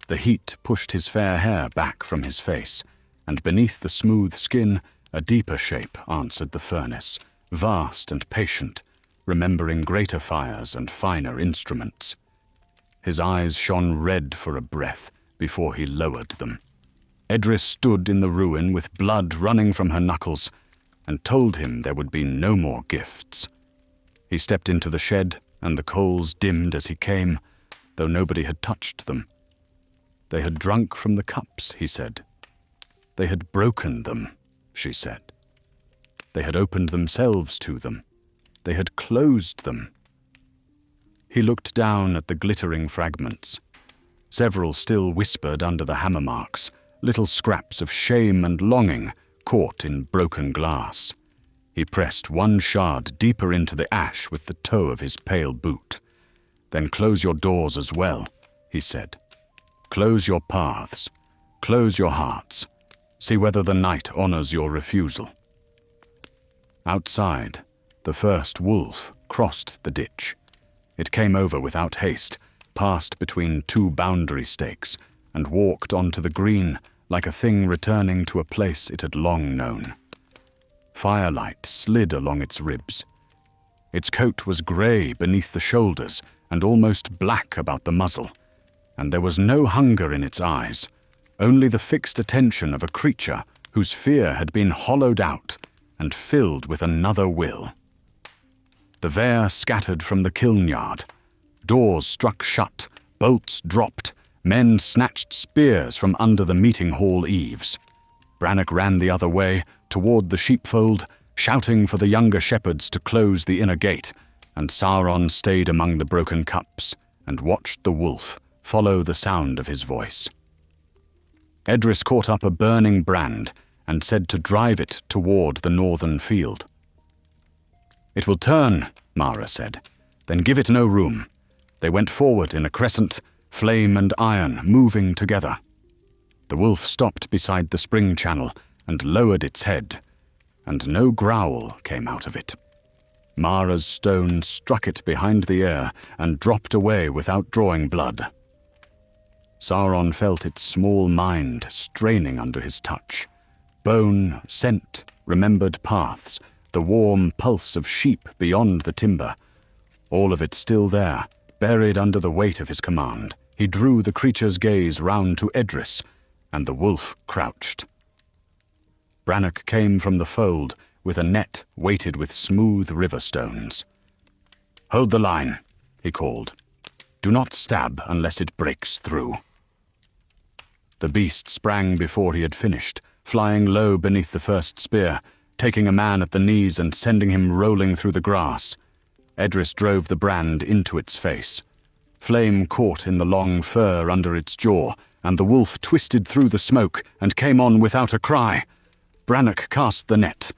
Speaker 1: The heat pushed his fair hair back from his face, and beneath the smooth skin a deeper shape answered the furnace, vast and patient, remembering greater fires and finer instruments. His eyes shone red for a breath before he lowered them. Edris stood in the ruin with blood running from her knuckles, and told him there would be no more gifts. He stepped into the shed, and the coals dimmed as he came, though nobody had touched them. They had drunk from the cups, he said. They had broken them, she said. They had opened themselves to them. They had closed them. He looked down at the glittering fragments. Several still whispered under the hammer marks, little scraps of shame and longing caught in broken glass. He pressed one shard deeper into the ash with the toe of his pale boot. "Then close your doors as well," he said. "Close your paths. Close your hearts. See whether the night honors your refusal." Outside, the first wolf crossed the ditch. It came over without haste, passed between 2 boundary stakes, and walked onto the green like a thing returning to a place it had long known. Firelight slid along its ribs. Its coat was grey beneath the shoulders and almost black about the muzzle, and there was no hunger in its eyes, only the fixed attention of a creature whose fear had been hollowed out and filled with another will. The Vare scattered from the kiln yard. Doors struck shut, bolts dropped, men snatched spears from under the meeting hall eaves. Brannock ran the other way, toward the sheepfold, shouting for the younger shepherds to close the inner gate, and Sauron stayed among the broken cups and watched the wolf follow the sound of his voice. Edris caught up a burning brand and said to drive it toward the northern field. "It will turn," Mara said. "Then give it no room." They went forward in a crescent, flame and iron moving together. The wolf stopped beside the spring channel and lowered its head, and no growl came out of it. Mara's stone struck it behind the ear and dropped away without drawing blood. Sauron felt its small mind straining under his touch. Bone, scent, remembered paths, the warm pulse of sheep beyond the timber. All of it still there, buried under the weight of his command. He drew the creature's gaze round to Edris, and the wolf crouched. Brannock came from the fold with a net weighted with smooth river stones. "Hold the line," he called. "Do not stab unless it breaks through." The beast sprang before he had finished, flying low beneath the first spear, taking a man at the knees and sending him rolling through the grass. Edris drove the brand into its face. Flame caught in the long fur under its jaw, and the wolf twisted through the smoke and came on without a cry. Brannock cast the net.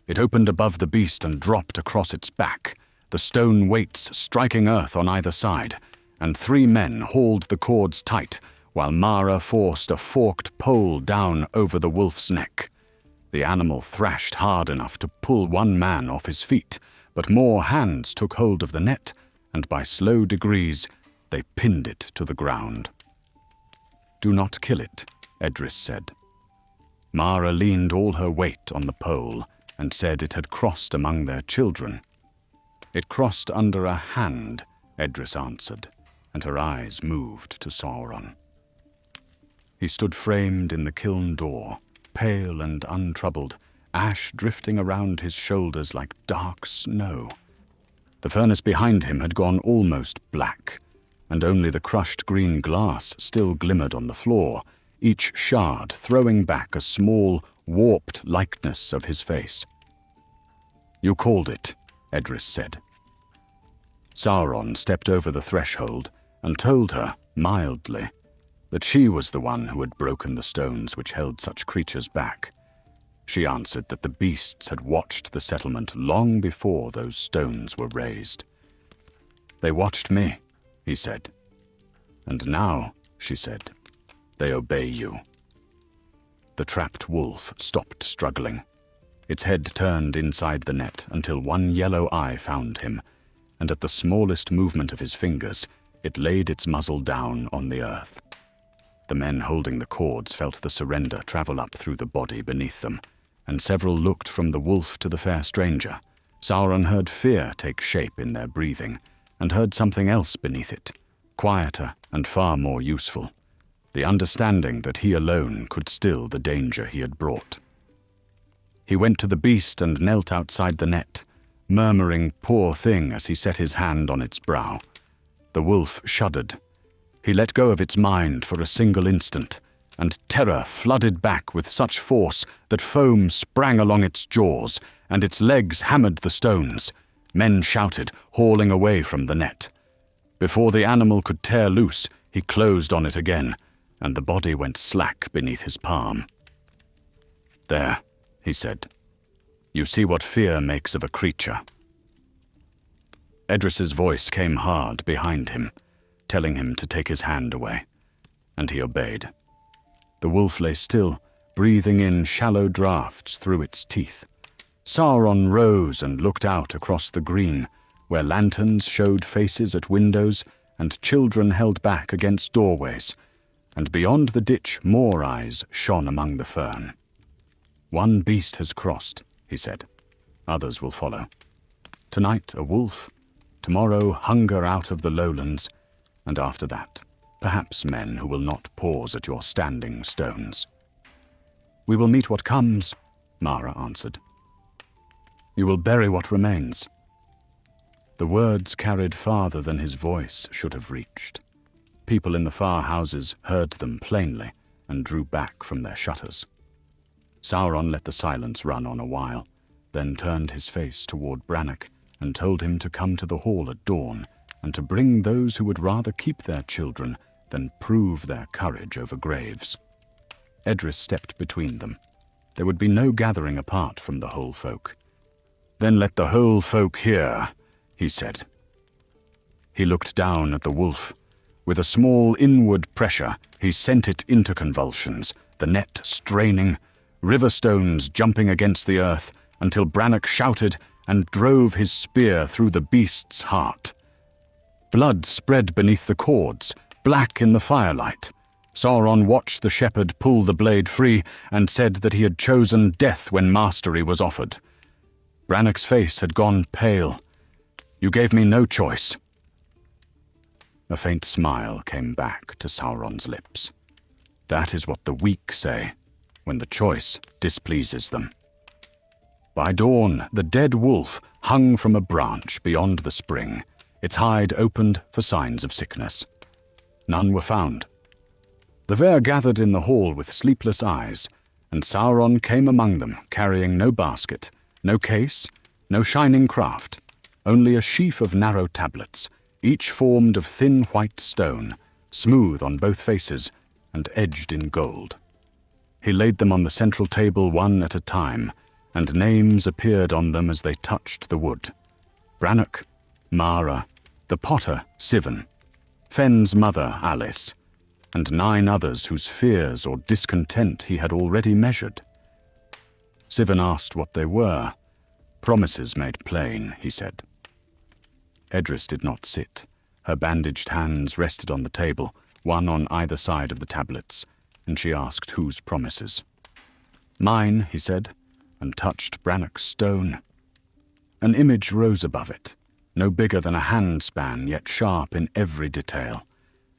Speaker 1: It opened above the beast and dropped across its back, the stone weights striking earth on either side, and 3 men hauled the cords tight, while Mara forced a forked pole down over the wolf's neck. The animal thrashed hard enough to pull one man off his feet, but more hands took hold of the net, and by slow degrees they pinned it to the ground. "Do not kill it," Edris said. Mara leaned all her weight on the pole and said it had crossed among their children. "It crossed under a hand," Edris answered, and her eyes moved to Sauron. He stood framed in the kiln door, pale and untroubled, ash drifting around his shoulders like dark snow. The furnace behind him had gone almost black, and only the crushed green glass still glimmered on the floor, each shard throwing back a small, warped likeness of his face. "You called it," Edris said. Sauron stepped over the threshold and told her, mildly, that she was the one who had broken the stones which held such creatures back. She answered that the beasts had watched the settlement long before those stones were raised. "They watched me," he said. "And now," she said, "they obey you." The trapped wolf stopped struggling. Its head turned inside the net until one yellow eye found him, and at the smallest movement of his fingers, it laid its muzzle down on the earth. The men holding the cords felt the surrender travel up through the body beneath them, and several looked from the wolf to the fair stranger. Sauron heard fear take shape in their breathing, and heard something else beneath it, quieter and far more useful, the understanding that he alone could still the danger he had brought. He went to the beast and knelt outside the net, murmuring "poor thing" as he set his hand on its brow. The wolf shuddered. He let go of its mind for a single instant, and terror flooded back with such force that foam sprang along its jaws, and its legs hammered the stones. Men shouted, hauling away from the net. Before the animal could tear loose, he closed on it again, and the body went slack beneath his palm. "There," he said. "You see what fear makes of a creature." Edris's voice came hard behind him, telling him to take his hand away, and he obeyed. The wolf lay still, breathing in shallow draughts through its teeth. Sauron rose and looked out across the green, where lanterns showed faces at windows and children held back against doorways, and beyond the ditch more eyes shone among the fern. "One beast has crossed," he said. "Others will follow. Tonight a wolf, tomorrow hunger out of the lowlands, and after that, perhaps men who will not pause at your standing stones." "We will meet what comes," Mara answered. "You will bury what remains." The words carried farther than his voice should have reached. People in the far houses heard them plainly and drew back from their shutters. Sauron let the silence run on a while, then turned his face toward Brannock and told him to come to the hall at dawn and to bring those who would rather keep their children than prove their courage over graves. Edris stepped between them. There would be no gathering apart from the whole folk. "Then let the whole folk hear," he said. He looked down at the wolf. With a small inward pressure, he sent it into convulsions, the net straining, river stones jumping against the earth, until Brannock shouted and drove his spear through the beast's heart. Blood spread beneath the cords, black in the firelight. Sauron watched the shepherd pull the blade free and said that he had chosen death when mastery was offered. Brannock's face had gone pale. "You gave me no choice." A faint smile came back to Sauron's lips. That is what the weak say, when the choice displeases them. By dawn, the dead wolf hung from a branch beyond the spring, its hide opened for signs of sickness. None were found. The Vair gathered in the hall with sleepless eyes, and Sauron came among them, carrying no basket, no case, no shining craft, only a sheaf of narrow tablets, each formed of thin white stone, smooth on both faces and edged in gold. He laid them on the central table one at a time, and names appeared on them as they touched the wood. Brannock, Mara, the potter, Sivan, Fenn's mother, Alice, and 9 others whose fears or discontent he had already measured. Sivan asked what they were. "Promises made plain," he said. Edris did not sit. Her bandaged hands rested on the table, one on either side of the tablets, and she asked whose promises. "Mine," he said, and touched Brannock's stone. An image rose above it, no bigger than a handspan, yet sharp in every detail.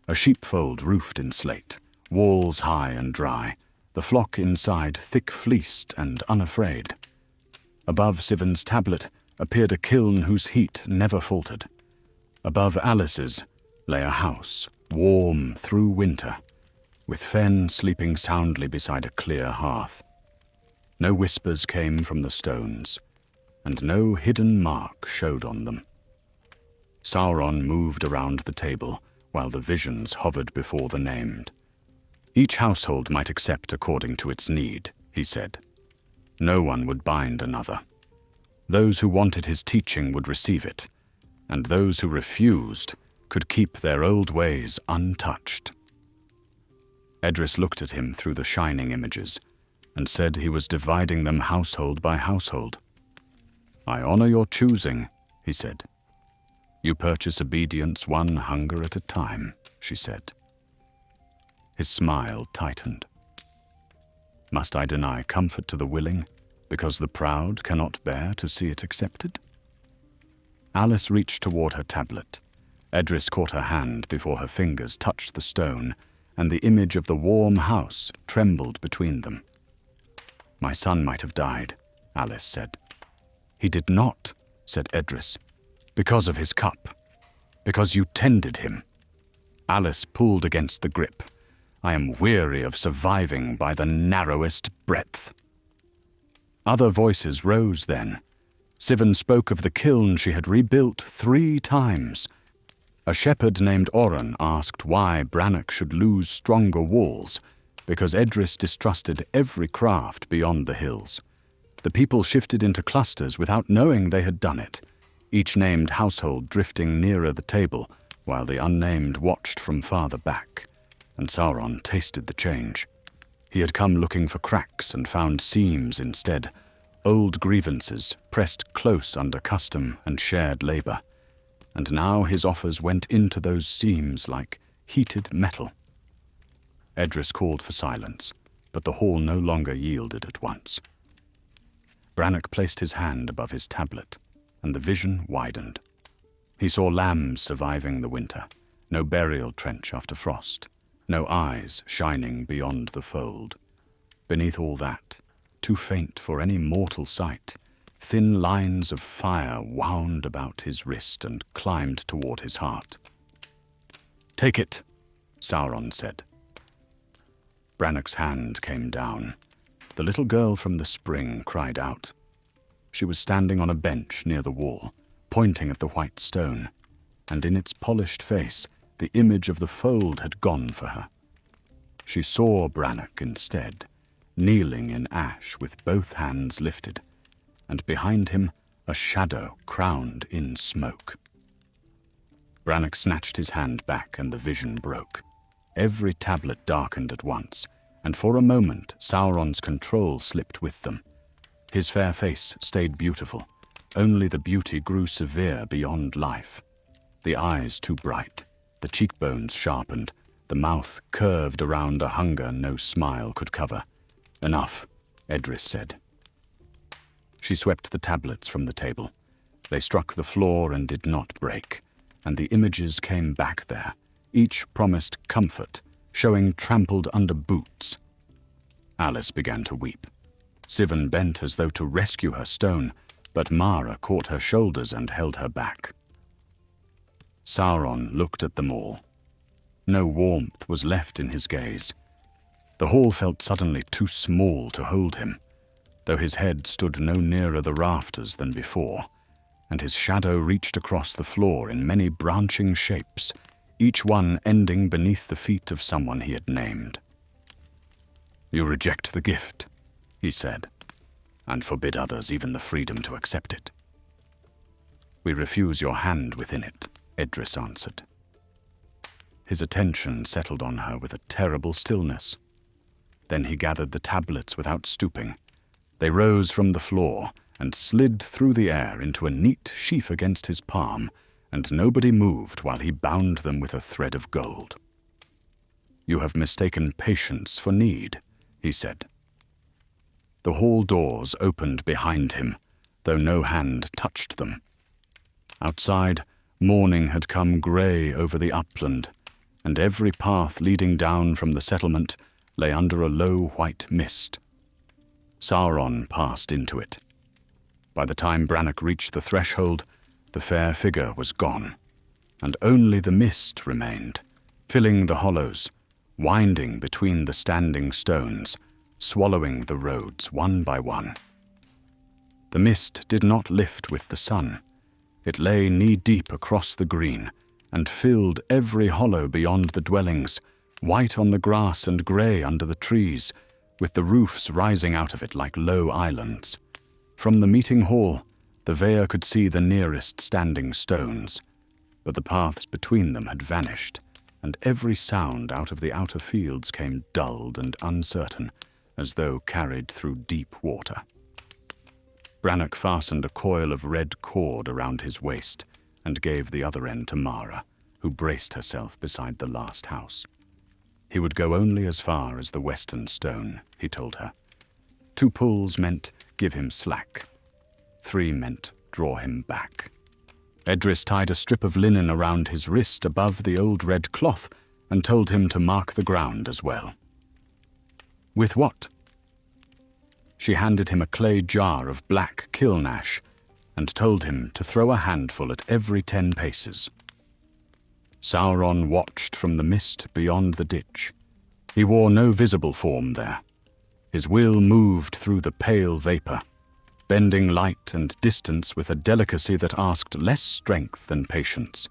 Speaker 1: A sheepfold roofed in slate, walls high and dry, the flock inside thick-fleeced and unafraid. Above Sivan's tablet appeared a kiln whose heat never faltered. Above Alice's lay a house, warm through winter. with Fen sleeping soundly beside a clear hearth. No whispers came from the stones, and no hidden mark showed on them. Sauron moved around the table while the visions hovered before the named. Each household might accept according to its need, he said. No one would bind another. Those who wanted his teaching would receive it, and those who refused could keep their old ways untouched. Edris looked at him through the shining images and said he was dividing them household by household. I honor your choosing, he said. You purchase obedience one hunger at a time, she said. His smile tightened. Must I deny comfort to the willing, because the proud cannot bear to see it accepted? Alice reached toward her tablet. Edris caught her hand before her fingers touched the stone, and the image of the warm house trembled between them. My son might have died, Alice said. He did not, said Edris, because of his cup, because you tended him. Alice pulled against the grip. I am weary of surviving by the narrowest breadth. Other voices rose then. Sivan spoke of the kiln she had rebuilt 3 times. A shepherd named Oren asked why Brannock should lose stronger walls, because Edris distrusted every craft beyond the hills. The people shifted into clusters without knowing they had done it, each named household drifting nearer the table, while the unnamed watched from farther back, and Sauron tasted the change. He had come looking for cracks and found seams instead, old grievances pressed close under custom and shared labor, and now his offers went into those seams like heated metal. Edris called for silence, but the hall no longer yielded at once. Brannock placed his hand above his tablet, and the vision widened. He saw lambs surviving the winter, no burial trench after frost, no eyes shining beyond the fold. Beneath all that, too faint for any mortal sight, thin lines of fire wound about his wrist and climbed toward his heart. Take it, Sauron said. Brannock's hand came down. The little girl from the spring cried out. She was standing on a bench near the wall, pointing at the white stone, and in its polished face, the image of the fold had gone for her. She saw Brannock instead, kneeling in ash with both hands lifted, and behind him a shadow crowned in smoke. Brannock snatched his hand back and the vision broke. Every tablet darkened at once, and for a moment Sauron's control slipped with them. His fair face stayed beautiful, only the beauty grew severe beyond life. The eyes too bright, the cheekbones sharpened, the mouth curved around a hunger no smile could cover. Enough, Edris said. She swept the tablets from the table. They struck the floor and did not break, and the images came back there. Each promised comfort, showing trampled under boots. Alice began to weep. Sivan bent as though to rescue her stone, but Mara caught her shoulders and held her back. Sauron looked at them all. No warmth was left in his gaze. The hall felt suddenly too small to hold him, though his head stood no nearer the rafters than before, and his shadow reached across the floor in many branching shapes, each one ending beneath the feet of someone he had named. You reject the gift, he said, and forbid others even the freedom to accept it. We refuse your hand within it, Edris answered. His attention settled on her with a terrible stillness. Then he gathered the tablets without stooping. They rose from the floor and slid through the air into a neat sheaf against his palm, and nobody moved while he bound them with a thread of gold. You have mistaken patience for need, he said. The hall doors opened behind him, though no hand touched them. Outside, morning had come grey over the upland, and every path leading down from the settlement lay under a low white mist. Sauron passed into it. By the time Brannock reached the threshold, the fair figure was gone, and only the mist remained, filling the hollows, winding between the standing stones, swallowing the roads one by one. The mist did not lift with the sun. It lay knee-deep across the green and filled every hollow beyond the dwellings, white on the grass and grey under the trees, with the roofs rising out of it like low islands. From the meeting hall, the Veer could see the nearest standing stones, but the paths between them had vanished, and every sound out of the outer fields came dulled and uncertain, as though carried through deep water. Brannock fastened a coil of red cord around his waist and gave the other end to Mara, who braced herself beside the last house. He would go only as far as the western stone, he told her. 2 pulls meant give him slack. 3 meant draw him back. Edris tied a strip of linen around his wrist above the old red cloth and told him to mark the ground as well. With what? She handed him a clay jar of black kiln ash and told him to throw a handful at every 10 paces. Sauron watched from the mist beyond the ditch. He wore no visible form there. His will moved through the pale vapour, bending light and distance with a delicacy that asked less strength than patience.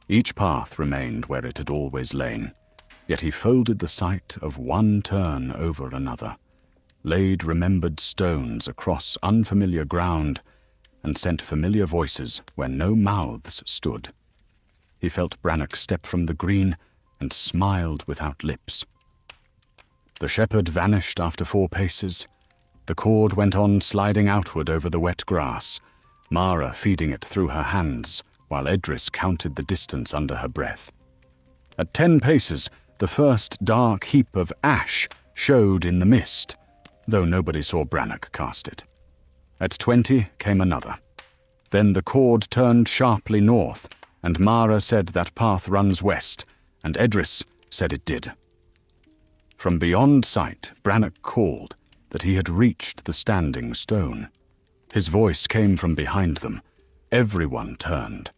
Speaker 1: Each path remained where it had always lain, yet he folded the sight of one turn over another, laid remembered stones across unfamiliar ground, and sent familiar voices where no mouths stood. He felt Brannock step from the green and smiled without lips. The shepherd vanished after 4 paces. The cord went on sliding outward over the wet grass, Mara feeding it through her hands, while Edris counted the distance under her breath. At 10 paces, the first dark heap of ash showed in the mist, though nobody saw Brannock cast it. At 20 came another. Then the cord turned sharply north, and Mara said that path runs west, and Edris said it did. From beyond sight, Brannock called that he had reached the standing stone. His voice came from behind them. Everyone turned.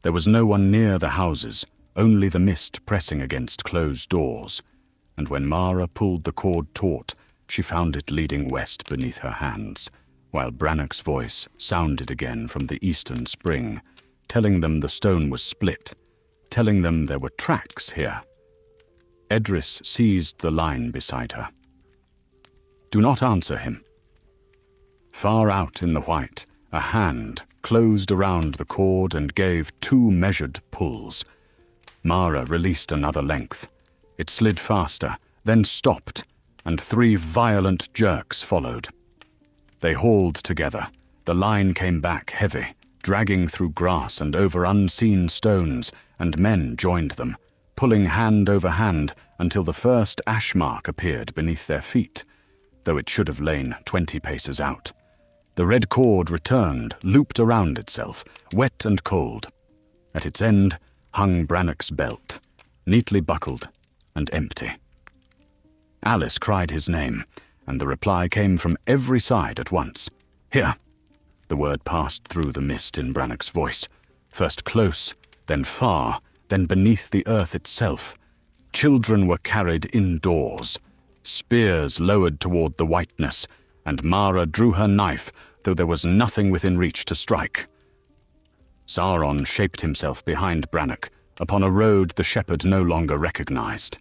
Speaker 1: There was no one near the houses, only the mist pressing against closed doors, and when Mara pulled the cord taut, she found it leading west beneath her hands, while Brannock's voice sounded again from the eastern spring, telling them the stone was split, telling them there were tracks here. Edris seized the line beside her. Do not answer him. Far out in the white, a hand closed around the cord and gave 2 measured pulls. Mara released another length. It slid faster, then stopped, and 3 violent jerks followed. They hauled together. The line came back heavy, dragging through grass and over unseen stones, and men joined them, pulling hand over hand until the first ash mark appeared beneath their feet, though it should have lain 20 paces out. The red cord returned, looped around itself, wet and cold. At its end hung Brannock's belt, neatly buckled and empty. Alice cried his name, and the reply came from every side at once. Here. The word passed through the mist in Brannock's voice, first close, then far, then beneath the earth itself. Children were carried indoors, spears lowered toward the whiteness, and Mara drew her knife, though there was nothing within reach to strike. Sauron shaped himself behind Brannock, upon a road the shepherd no longer recognized.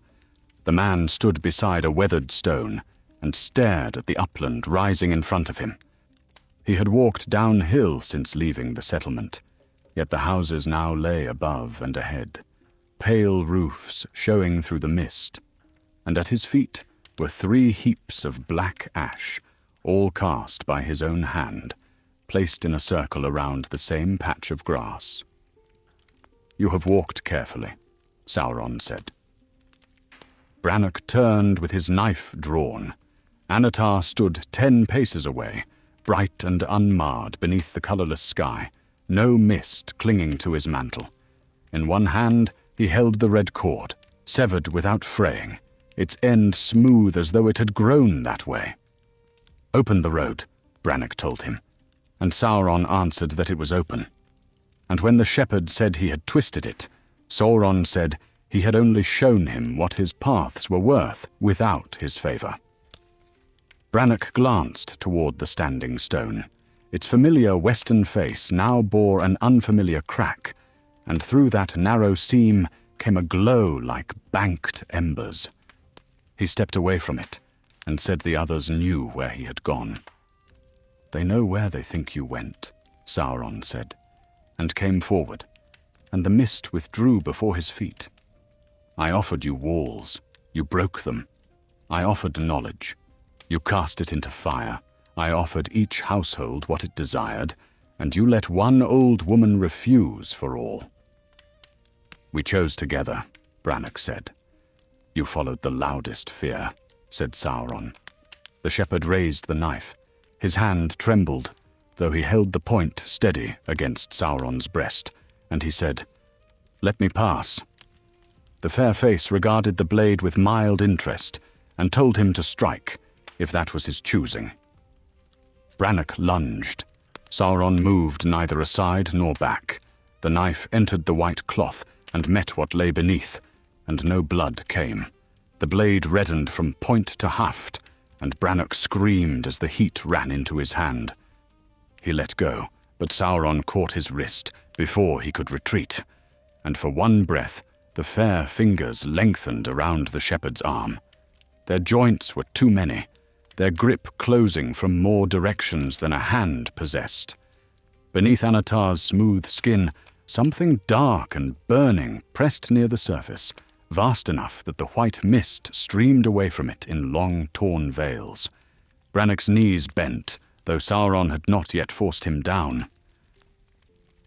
Speaker 1: The man stood beside a weathered stone and stared at the upland rising in front of him. He had walked downhill since leaving the settlement, yet the houses now lay above and ahead, pale roofs showing through the mist, and at his feet were 3 heaps of black ash, all cast by his own hand, placed in a circle around the same patch of grass. You have walked carefully, Sauron said. Brannock turned with his knife drawn. Anatar stood 10 paces away, bright and unmarred beneath the colourless sky, no mist clinging to his mantle. In one hand he held the red cord, severed without fraying, its end smooth as though it had grown that way. Open the road, Brannock told him, and Sauron answered that it was open. And when the shepherd said he had twisted it, Sauron said He had only shown him what his paths were worth without his favor. Brannock glanced toward the standing stone. Its familiar western face now bore an unfamiliar crack, and through that narrow seam came a glow like banked embers. He stepped away from it, and said the others knew where he had gone. "They know where they think you went," Sauron said, and came forward, and the mist withdrew before his feet. "I offered you walls. You broke them. I offered knowledge. You cast it into fire. I offered each household what it desired, and you let one old woman refuse for all." "We chose together," Brannock said. "You followed the loudest fear," said Sauron. The shepherd raised the knife. His hand trembled, though he held the point steady against Sauron's breast, and he said, "Let me pass." The fair face regarded the blade with mild interest, and told him to strike, if that was his choosing. Brannock lunged. Sauron moved neither aside nor back. The knife entered the white cloth and met what lay beneath, and no blood came. The blade reddened from point to haft, and Brannock screamed as the heat ran into his hand. He let go, but Sauron caught his wrist before he could retreat, and for one breath the fair fingers lengthened around the shepherd's arm. Their joints were too many, their grip closing from more directions than a hand possessed. Beneath Anatar's smooth skin, something dark and burning pressed near the surface, vast enough that the white mist streamed away from it in long, torn veils. Brannock's knees bent, though Sauron had not yet forced him down.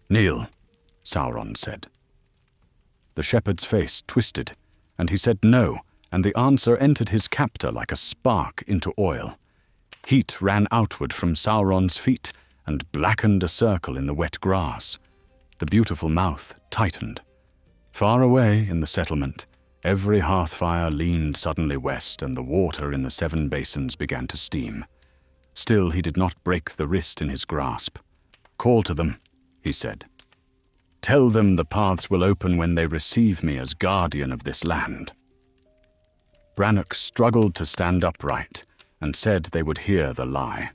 Speaker 1: "Kneel," Sauron said. The shepherd's face twisted, and he said no, and the answer entered his captor like a spark into oil. Heat ran outward from Sauron's feet and blackened a circle in the wet grass. The beautiful mouth tightened. Far away in the settlement, every hearth fire leaned suddenly west, and the water in the 7 basins began to steam. Still he did not break the wrist in his grasp. "Call to them," he said. "Tell them the paths will open when they receive me as guardian of this land." Brannock struggled to stand upright, and said they would hear the lie.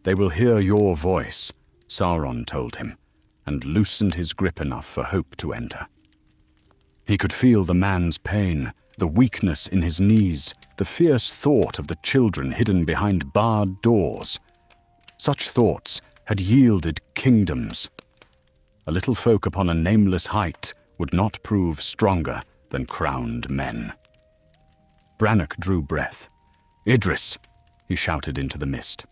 Speaker 1: "They will hear your voice," Sauron told him, and loosened his grip enough for hope to enter. He could feel the man's pain, the weakness in his knees, the fierce thought of the children hidden behind barred doors. Such thoughts had yielded kingdoms. A little folk upon a nameless height would not prove stronger than crowned men. Brannock drew breath. "Idris," he shouted into the mist.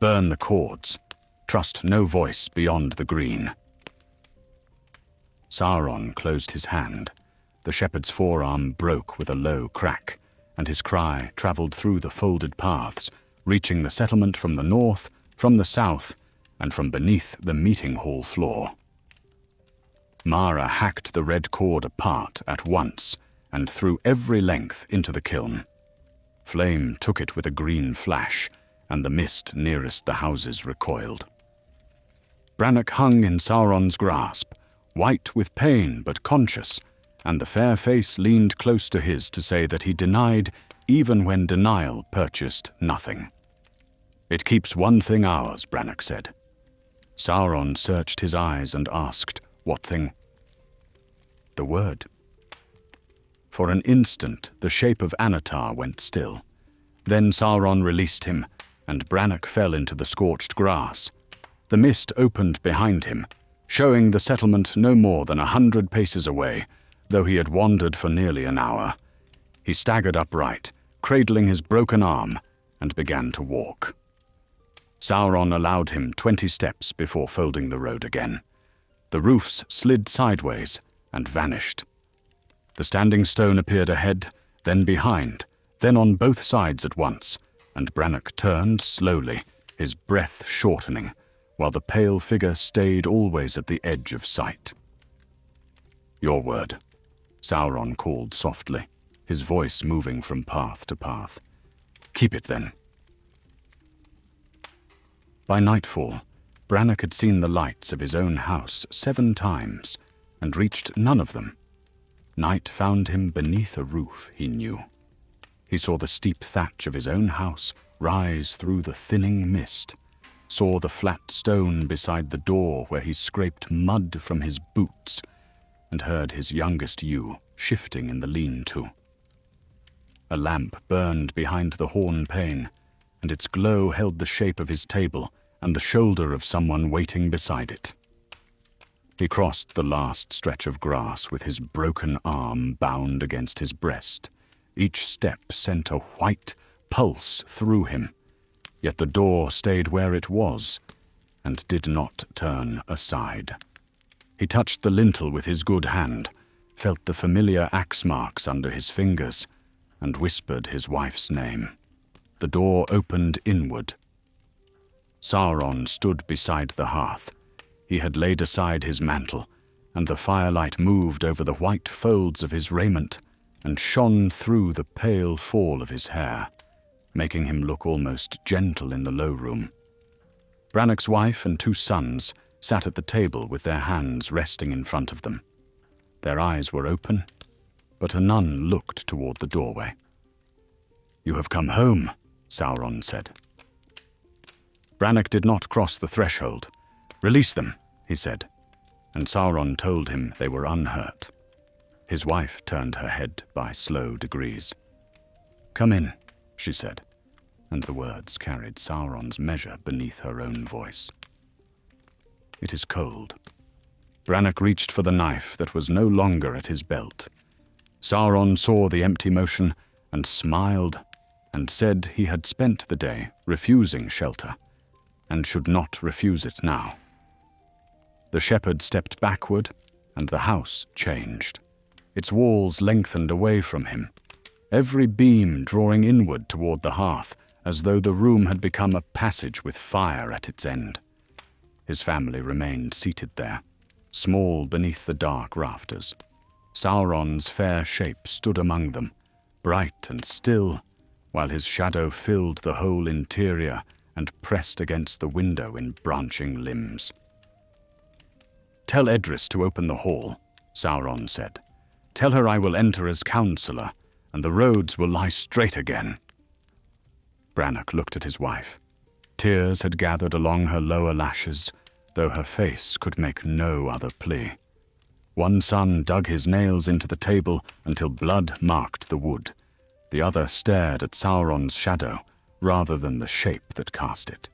Speaker 1: "Burn the cords. Trust no voice beyond the green." Sauron closed his hand. The shepherd's forearm broke with a low crack, and his cry traveled through the folded paths, reaching the settlement from the north, from the south, and from beneath the meeting hall floor. Mara hacked the red cord apart at once and threw every length into the kiln. Flame took it with a green flash, and the mist nearest the houses recoiled. Brannock hung in Sauron's grasp, white with pain but conscious, and the fair face leaned close to his to say that he denied even when denial purchased nothing. "It keeps one thing ours," Brannock said. Sauron searched his eyes and asked, "What thing?" "The word." For an instant, the shape of Anatar went still. Then Sauron released him, and Brannock fell into the scorched grass. The mist opened behind him, showing the settlement no more than 100 paces away, though he had wandered for nearly an hour. He staggered upright, cradling his broken arm, and began to walk. Sauron allowed him 20 steps before folding the road again. The roofs slid sideways and vanished. The standing stone appeared ahead, then behind, then on both sides at once, and Brannock turned slowly, his breath shortening, while the pale figure stayed always at the edge of sight. "Your word," Sauron called softly, his voice moving from path to path. "Keep it then." By nightfall, Brannock had seen the lights of his own house 7 times, and reached none of them. Night found him beneath a roof he knew. He saw the steep thatch of his own house rise through the thinning mist, saw the flat stone beside the door where he scraped mud from his boots, and heard his youngest ewe shifting in the lean-to. A lamp burned behind the horn pane, and its glow held the shape of his table and the shoulder of someone waiting beside it. He crossed the last stretch of grass with his broken arm bound against his breast. Each step sent a white pulse through him, yet the door stayed where it was and did not turn aside. He touched the lintel with his good hand, felt the familiar axe marks under his fingers, and whispered his wife's name. The door opened inward. Sauron stood beside the hearth. He had laid aside his mantle, and the firelight moved over the white folds of his raiment and shone through the pale fall of his hair, making him look almost gentle in the low room. Brannoc's wife and 2 sons sat at the table with their hands resting in front of them. Their eyes were open, but a nun looked toward the doorway. "You have come home," Sauron said. Brannoc did not cross the threshold. "Release them," he said, and Sauron told him they were unhurt. His wife turned her head by slow degrees. "Come in," she said, and the words carried Sauron's measure beneath her own voice. "It is cold." Brannoc reached for the knife that was no longer at his belt. Sauron saw the empty motion and smiled and said he had spent the day refusing shelter and should not refuse it now. The shepherd stepped backward, and the house changed. Its walls lengthened away from him, every beam drawing inward toward the hearth, as though the room had become a passage with fire at its end. His family remained seated there, small beneath the dark rafters. Sauron's fair shape stood among them, bright and still, while his shadow filled the whole interior and pressed against the window in branching limbs. "Tell Edris to open the hall," Sauron said. "Tell her I will enter as counselor, and the roads will lie straight again." Brannoc looked at his wife. Tears had gathered along her lower lashes, though her face could make no other plea. One son dug his nails into the table until blood marked the wood. The other stared at Sauron's shadow rather than the shape that cast it.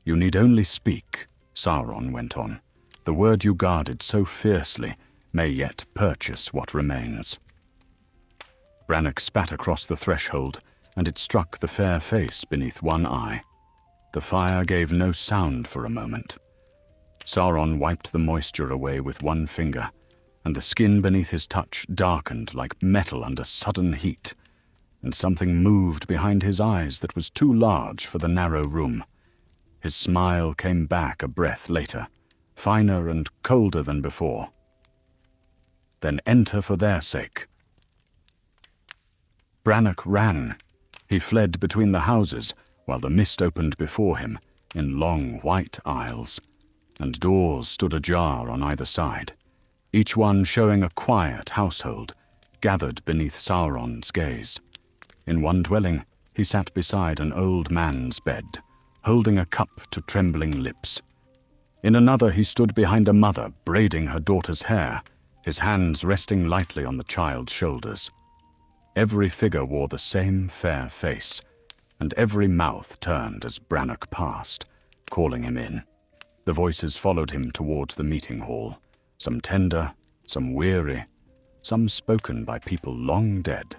Speaker 1: "You need only speak," Sauron went on. "The word you guarded so fiercely may yet purchase what remains." Brannoc spat across the threshold, and it struck the fair face beneath one eye. The fire gave no sound for a moment. Sauron wiped the moisture away with one finger, and the skin beneath his touch darkened like metal under sudden heat, and something moved behind his eyes that was too large for the narrow room. His smile came back a breath later, finer and colder than before. "Then enter for their sake." Brannoc ran. He fled between the houses while the mist opened before him in long white aisles, and doors stood ajar on either side, each one showing a quiet household gathered beneath Sauron's gaze. In one dwelling, he sat beside an old man's bed, holding a cup to trembling lips. In another, he stood behind a mother braiding her daughter's hair, his hands resting lightly on the child's shoulders. Every figure wore the same fair face, and every mouth turned as Brannoc passed, calling him in. The voices followed him towards the meeting hall, some tender, some weary, some spoken by people long dead.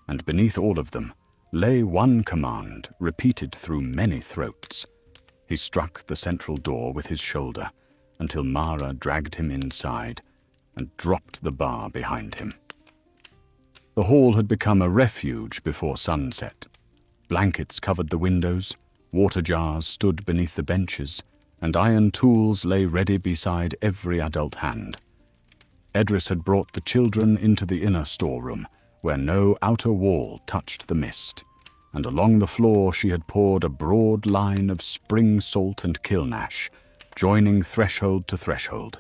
Speaker 1: And beneath all of them lay one command repeated through many throats. He struck the central door with his shoulder until Mara dragged him inside and dropped the bar behind him. The hall had become a refuge before sunset. Blankets covered the windows, water jars stood beneath the benches, and iron tools lay ready beside every adult hand. Edris had brought the children into the inner storeroom, where no outer wall touched the mist, and along the floor she had poured a broad line of spring salt and kilnash, joining threshold to threshold.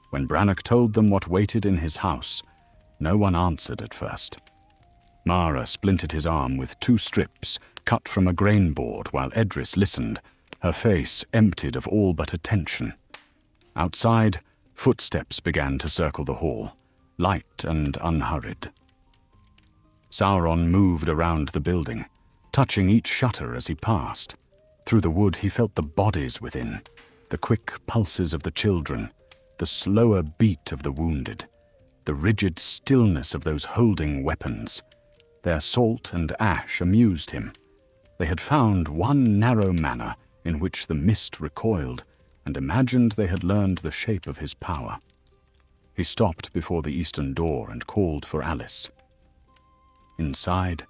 Speaker 1: When Brannoc told them what waited in his house, No one answered at first. Mara splintered his arm with 2 strips cut from a grain board while Edris listened, her face emptied of all but attention. Outside, footsteps began to circle the hall, light and unhurried. Sauron moved around the building, touching each shutter as he passed. Through the wood he felt the bodies within, the quick pulses of the children, the slower beat of the wounded, the rigid stillness of those holding weapons. Their salt and ash amused him. They had found one narrow manor in which the mist recoiled, and imagined they had learned the shape of his power. He stopped before the eastern door and called for Alice. Inside,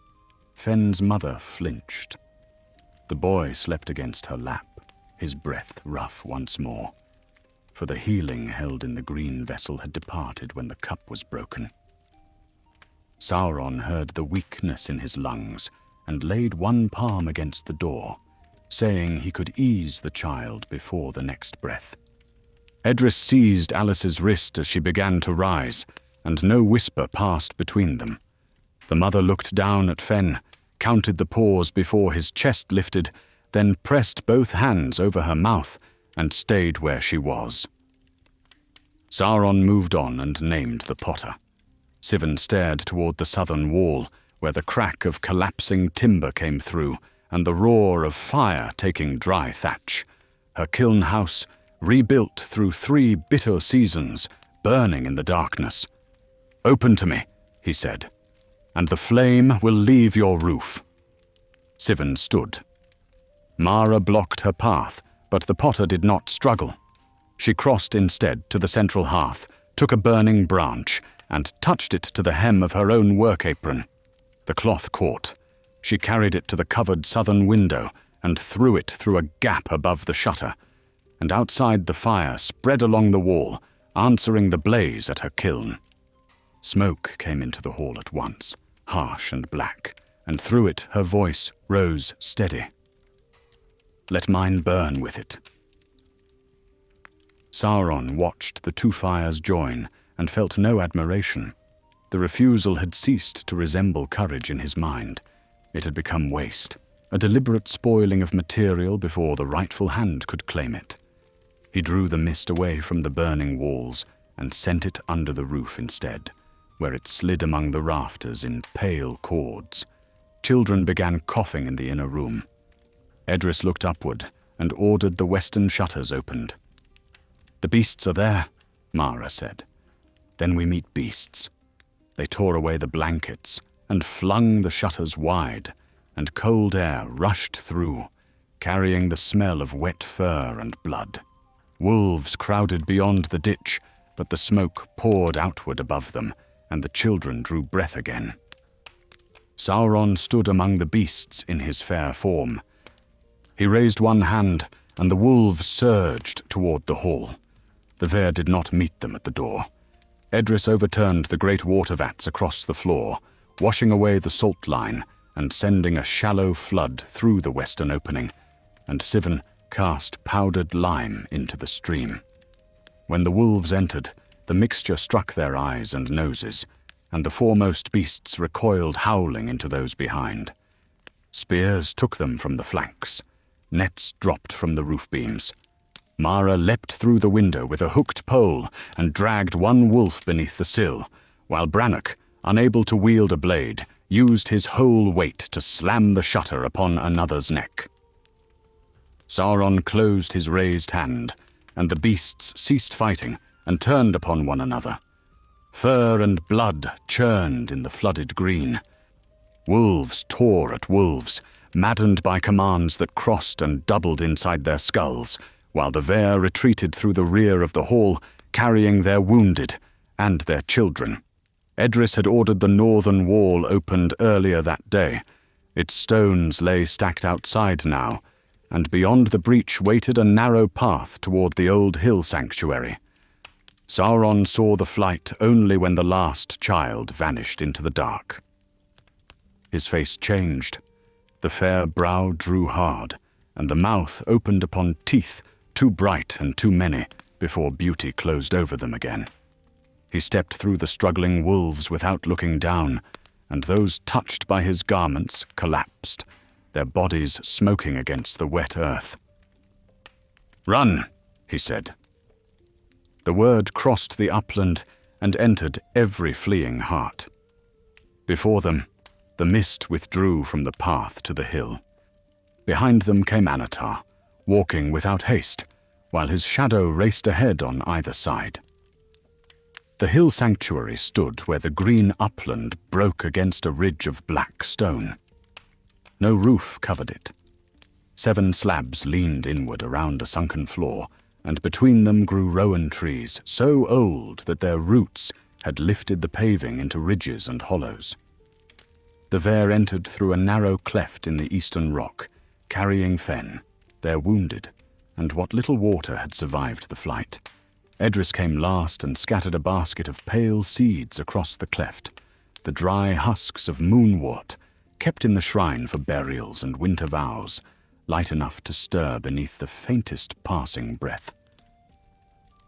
Speaker 1: Fenn's mother flinched. The boy slept against her lap, his breath rough once more, for the healing held in the green vessel had departed when the cup was broken. Sauron heard the weakness in his lungs and laid one palm against the door, saying he could ease the child before the next breath. Edris seized Alice's wrist as she began to rise, and no whisper passed between them. The mother looked down at Fenn, counted the pause before his chest lifted, then pressed both hands over her mouth and stayed where she was. Sauron moved on and named the potter. Sivan stared toward the southern wall, where the crack of collapsing timber came through, and the roar of fire taking dry thatch. Her kiln house, rebuilt through 3 bitter seasons, burning in the darkness. "Open to me," he said, "and the flame will leave your roof." Sivan stood. Mara blocked her path, but the potter did not struggle. She crossed instead to the central hearth, took a burning branch, and touched it to the hem of her own work apron. The cloth caught. She carried it to the covered southern window and threw it through a gap above the shutter, and outside the fire spread along the wall, answering the blaze at her kiln. Smoke came into the hall at once, harsh and black, and through it her voice rose steady. "Let mine burn with it." Sauron watched the 2 fires join and felt no admiration. The refusal had ceased to resemble courage in his mind. It had become waste, a deliberate spoiling of material before the rightful hand could claim it. He drew the mist away from the burning walls and sent it under the roof instead, where it slid among the rafters in pale cords. Children began coughing in the inner room. Edris looked upward and ordered the western shutters opened. "The beasts are there," Mara said. "Then we meet beasts." They tore away the blankets and flung the shutters wide, and cold air rushed through, carrying the smell of wet fur and blood. Wolves crowded beyond the ditch, but the smoke poured outward above them, and the children drew breath again. Sauron stood among the beasts in his fair form. He raised one hand, and the wolves surged toward the hall. The Veer did not meet them at the door. Edris overturned the great water vats across the floor, washing away the salt line and sending a shallow flood through the western opening, and Sivan cast powdered lime into the stream. When the wolves entered, the mixture struck their eyes and noses, and the foremost beasts recoiled howling into those behind. Spears took them from the flanks. Nets dropped from the roof beams. Mara leapt through the window with a hooked pole and dragged one wolf beneath the sill, while Brannock, unable to wield a blade, used his whole weight to slam the shutter upon another's neck. Sauron closed his raised hand, and the beasts ceased fighting and turned upon one another. Fur and blood churned in the flooded green. Wolves tore at wolves, maddened by commands that crossed and doubled inside their skulls, while the Veer retreated through the rear of the hall, carrying their wounded and their children. Edris had ordered the northern wall opened earlier that day. Its stones lay stacked outside now, and beyond the breach waited a narrow path toward the old hill sanctuary. Sauron saw the flight only when the last child vanished into the dark. His face changed. The fair brow drew hard, and the mouth opened upon teeth too bright and too many before beauty closed over them again. He stepped through the struggling wolves without looking down, and those touched by his garments collapsed, their bodies smoking against the wet earth. "Run," he said. The word crossed the upland and entered every fleeing heart. Before them, the mist withdrew from the path to the hill. Behind them came Anatar, walking without haste, while his shadow raced ahead on either side. The hill sanctuary stood where the green upland broke against a ridge of black stone. No roof covered it. 7 slabs leaned inward around a sunken floor, and between them grew rowan trees so old that their roots had lifted the paving into ridges and hollows. The Ver entered through a narrow cleft in the eastern rock, carrying Fen, their wounded, and what little water had survived the flight. Edris came last and scattered a basket of pale seeds across the cleft, the dry husks of moonwort, kept in the shrine for burials and winter vows, light enough to stir beneath the faintest passing breath.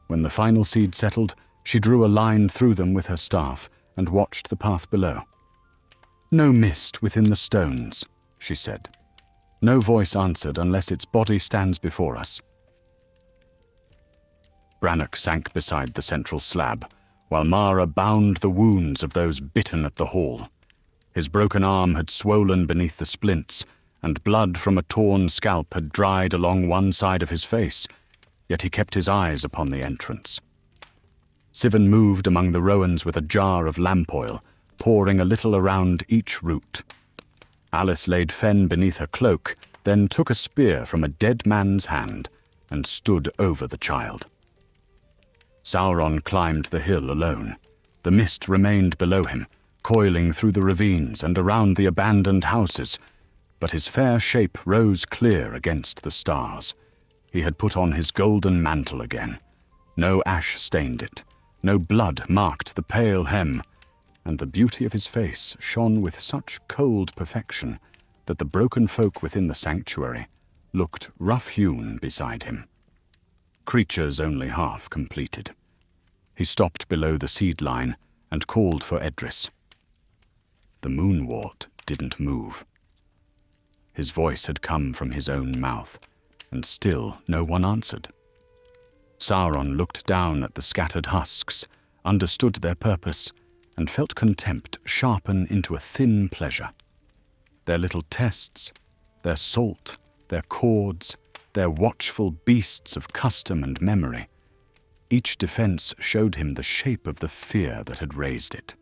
Speaker 1: When the final seed settled, she drew a line through them with her staff and watched the path below. "No mist within the stones," she said. No voice answered unless its body stands before us. Brannock sank beside the central slab, while Mara bound the wounds of those bitten at the hall. His broken arm had swollen beneath the splints, and blood from a torn scalp had dried along one side of his face, yet he kept his eyes upon the entrance. Sivan moved among the rowans with a jar of lamp oil, pouring a little around each root. Alice laid Fen beneath her cloak, then took a spear from a dead man's hand and stood over the child. Sauron climbed the hill alone. The mist remained below him, coiling through the ravines and around the abandoned houses, but his fair shape rose clear against the stars. He had put on his golden mantle again. No ash stained it, no blood marked the pale hem, and the beauty of his face shone with such cold perfection that the broken folk within the sanctuary looked rough-hewn beside him. Creatures only half completed. He stopped below the seed line and called for Edris. The moonwort didn't move. His voice had come from his own mouth, and still no one answered. Sauron looked down at the scattered husks, understood their purpose, and felt contempt sharpen into a thin pleasure. Their little tests, their salt, their cords, their watchful beasts of custom and memory, each defense showed him the shape of the fear that had raised it.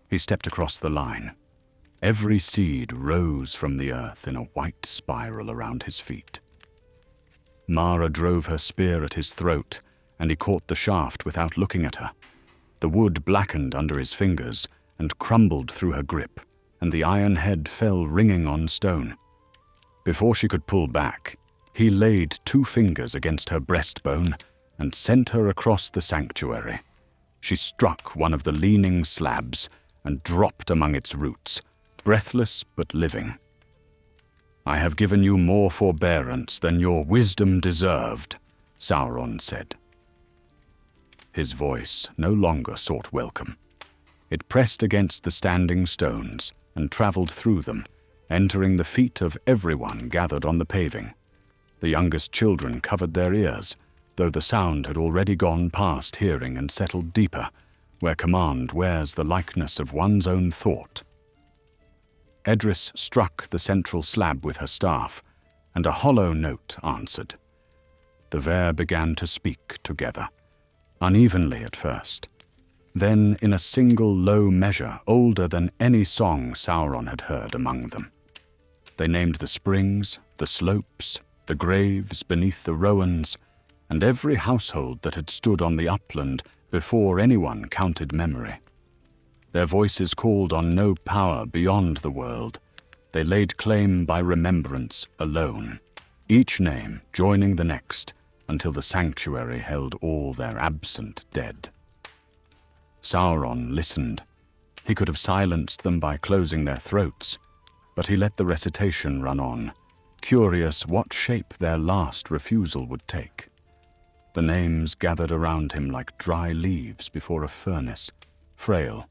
Speaker 1: He stepped across the line. Every seed rose from the earth in a white spiral around his feet. Mara drove her spear at his throat, and he caught the shaft without looking at her. The wood blackened under his fingers and crumbled through her grip, and the iron head fell ringing on stone. Before she could pull back, he laid 2 fingers against her breastbone and sent her across the sanctuary. She struck one of the leaning slabs and dropped among its roots, breathless but living. "I have given you more forbearance than your wisdom deserved," Sauron said. His voice no longer sought welcome. It pressed against the standing stones and traveled through them, entering the feet of everyone gathered on the paving. The youngest children covered their ears, though the sound had already gone past hearing and settled deeper, where command wears the likeness of one's own thought. Edris struck the central slab with her staff, and a hollow note answered. The Ver began to speak together, unevenly at first, then in a single low measure older than any song Sauron had heard among them. They named the springs, the slopes, the graves beneath the rowans, and every household that had stood on the upland before anyone counted memory. Their voices called on no power beyond the world. They laid claim by remembrance alone, each name joining the next until the sanctuary held all their absent dead. Sauron listened. He could have silenced them by closing their throats, but he let the recitation run on, curious what shape their last refusal would take. The names gathered around him like dry leaves before a furnace, frail,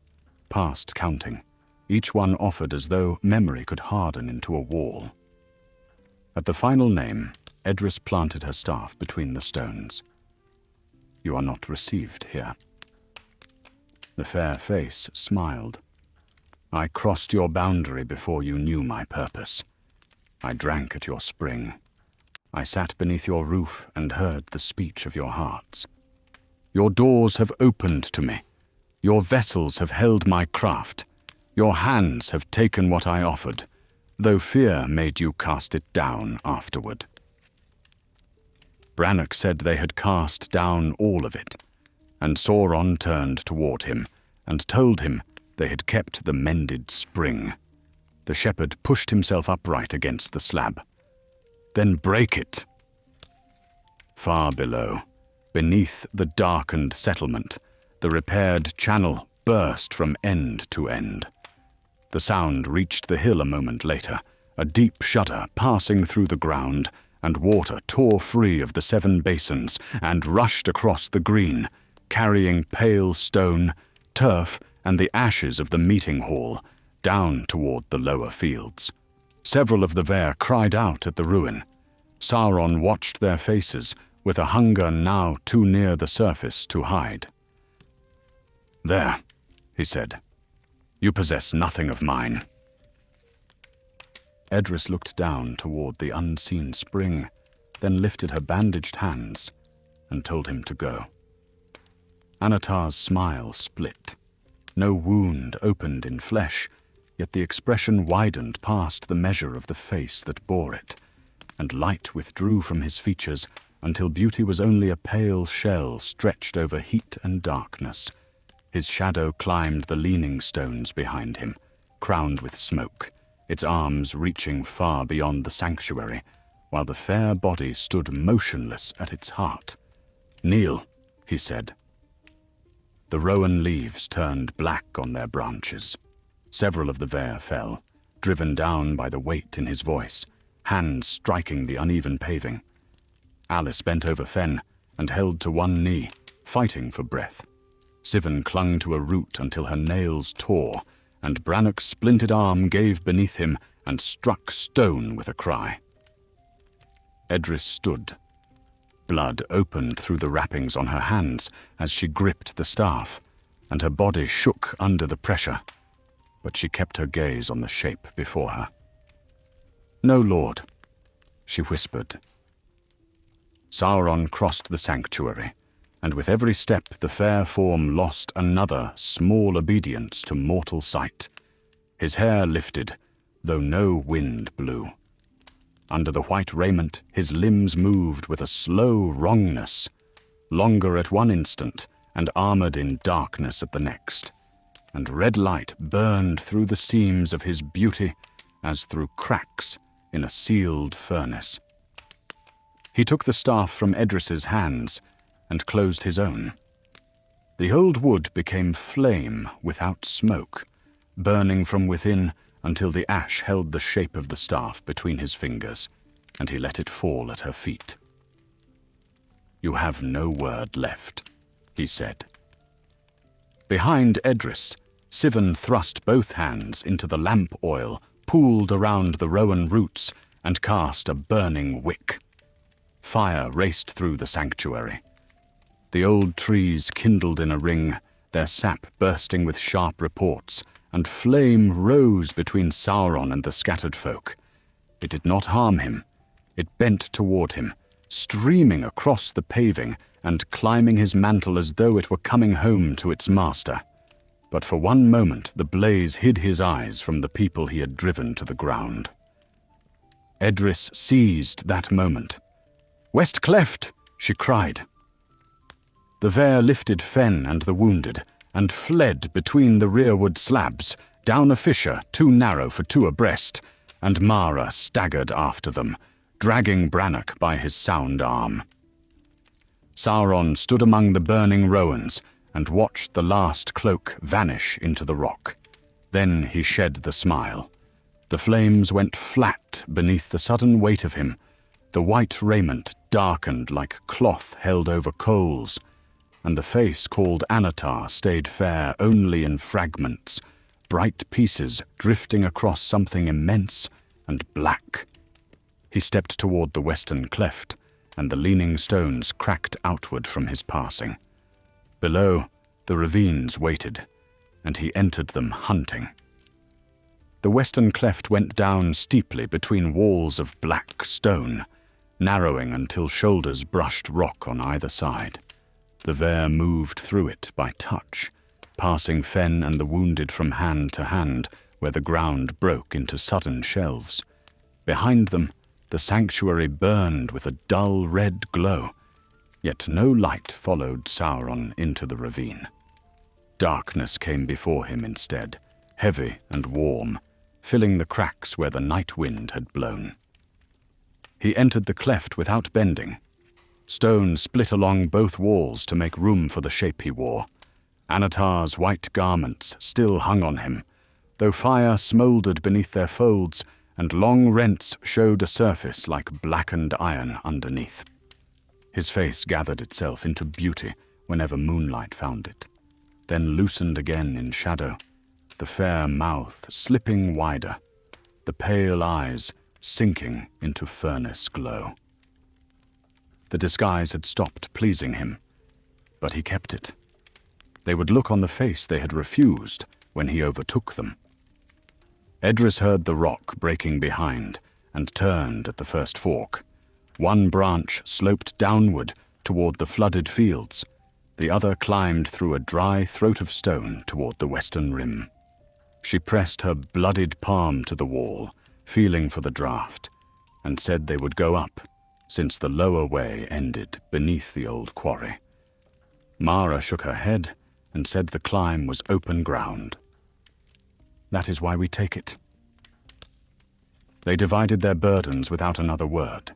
Speaker 1: past counting, each one offered as though memory could harden into a wall. At the final name, Edris planted her staff between the stones. "You are not received here." The fair face smiled. "I crossed your boundary before you knew my purpose. I drank at your spring. I sat beneath your roof and heard the speech of your hearts. Your doors have opened to me. Your vessels have held my craft. Your hands have taken what I offered, though fear made you cast it down afterward." Brannock said they had cast down all of it, and Sauron turned toward him and told him they had kept the mended spring. The shepherd pushed himself upright against the slab. "Then break it." Far below, beneath the darkened settlement, the repaired channel burst from end to end. The sound reached the hill a moment later, a deep shudder passing through the ground, and water tore free of the 7 basins and rushed across the green, carrying pale stone, turf, and the ashes of the meeting hall, down toward the lower fields. Several of the Vair cried out at the ruin. Sauron watched their faces, with a hunger now too near the surface to hide. "There," he said. "You possess nothing of mine." Edris looked down toward the unseen spring, then lifted her bandaged hands and told him to go. Anatar's smile split. No wound opened in flesh, yet the expression widened past the measure of the face that bore it, and light withdrew from his features until beauty was only a pale shell stretched over heat and darkness. His shadow climbed the leaning stones behind him, crowned with smoke, its arms reaching far beyond the sanctuary, while the fair body stood motionless at its heart. "Kneel," he said. The rowan leaves turned black on their branches. Several of the Vair fell, driven down by the weight in his voice, hands striking the uneven paving. Alice bent over Fen and held to one knee, fighting for breath. Sivan clung to a root until her nails tore, and Brannock's splintered arm gave beneath him and struck stone with a cry. Edris stood. Blood opened through the wrappings on her hands as she gripped the staff, and her body shook under the pressure, but she kept her gaze on the shape before her. "No, Lord," she whispered. Sauron crossed the sanctuary, and with every step the fair form lost another small obedience to mortal sight. His hair lifted, though no wind blew. Under the white raiment, his limbs moved with a slow wrongness, longer at one instant and armored in darkness at the next, and red light burned through the seams of his beauty as through cracks in a sealed furnace. He took the staff from Edris's hands and closed his own. The old wood became flame without smoke, burning from within until the ash held the shape of the staff between his fingers, and he let it fall at her feet. "You have no word left," he said. Behind Edris, Sivan thrust both hands into the lamp oil pooled around the rowan roots and cast a burning wick. Fire raced through the sanctuary. The old trees kindled in a ring, their sap bursting with sharp reports, and flame rose between Sauron and the scattered folk. It did not harm him. It bent toward him, streaming across the paving and climbing his mantle as though it were coming home to its master. But for one moment the blaze hid his eyes from the people he had driven to the ground. Edris seized that moment. "West Cleft!" she cried. The Vair lifted Fen and the wounded, and fled between the rearward slabs, down a fissure too narrow for two abreast, and Mara staggered after them, dragging Brannock by his sound arm. Sauron stood among the burning rowans and watched the last cloak vanish into the rock. Then he shed the smile. The flames went flat beneath the sudden weight of him. The white raiment darkened like cloth held over coals, and the face called Anatar stayed fair only in fragments, bright pieces drifting across something immense and black. He stepped toward the western cleft, and the leaning stones cracked outward from his passing. Below, the ravines waited, and he entered them hunting. The western cleft went down steeply between walls of black stone, narrowing until shoulders brushed rock on either side. The Ver moved through it by touch, passing Fen and the wounded from hand to hand where the ground broke into sudden shelves. Behind them, the sanctuary burned with a dull red glow, yet no light followed Sauron into the ravine. Darkness came before him instead, heavy and warm, filling the cracks where the night wind had blown. He entered the cleft without bending. Stone split along both walls to make room for the shape he wore. Anatar's white garments still hung on him, though fire smouldered beneath their folds and long rents showed a surface like blackened iron underneath. His face gathered itself into beauty whenever moonlight found it, then loosened again in shadow, the fair mouth slipping wider, the pale eyes sinking into furnace glow. The disguise had stopped pleasing him, but he kept it. They would look on the face they had refused when he overtook them. Edris heard the rock breaking behind and turned at the first fork. One branch sloped downward toward the flooded fields. The other climbed through a dry throat of stone toward the western rim. She pressed her bloodied palm to the wall, feeling for the draft, and said they would go up, since the lower way ended beneath the old quarry. Mara shook her head and said the climb was open ground. That is why we take it. They divided their burdens without another word.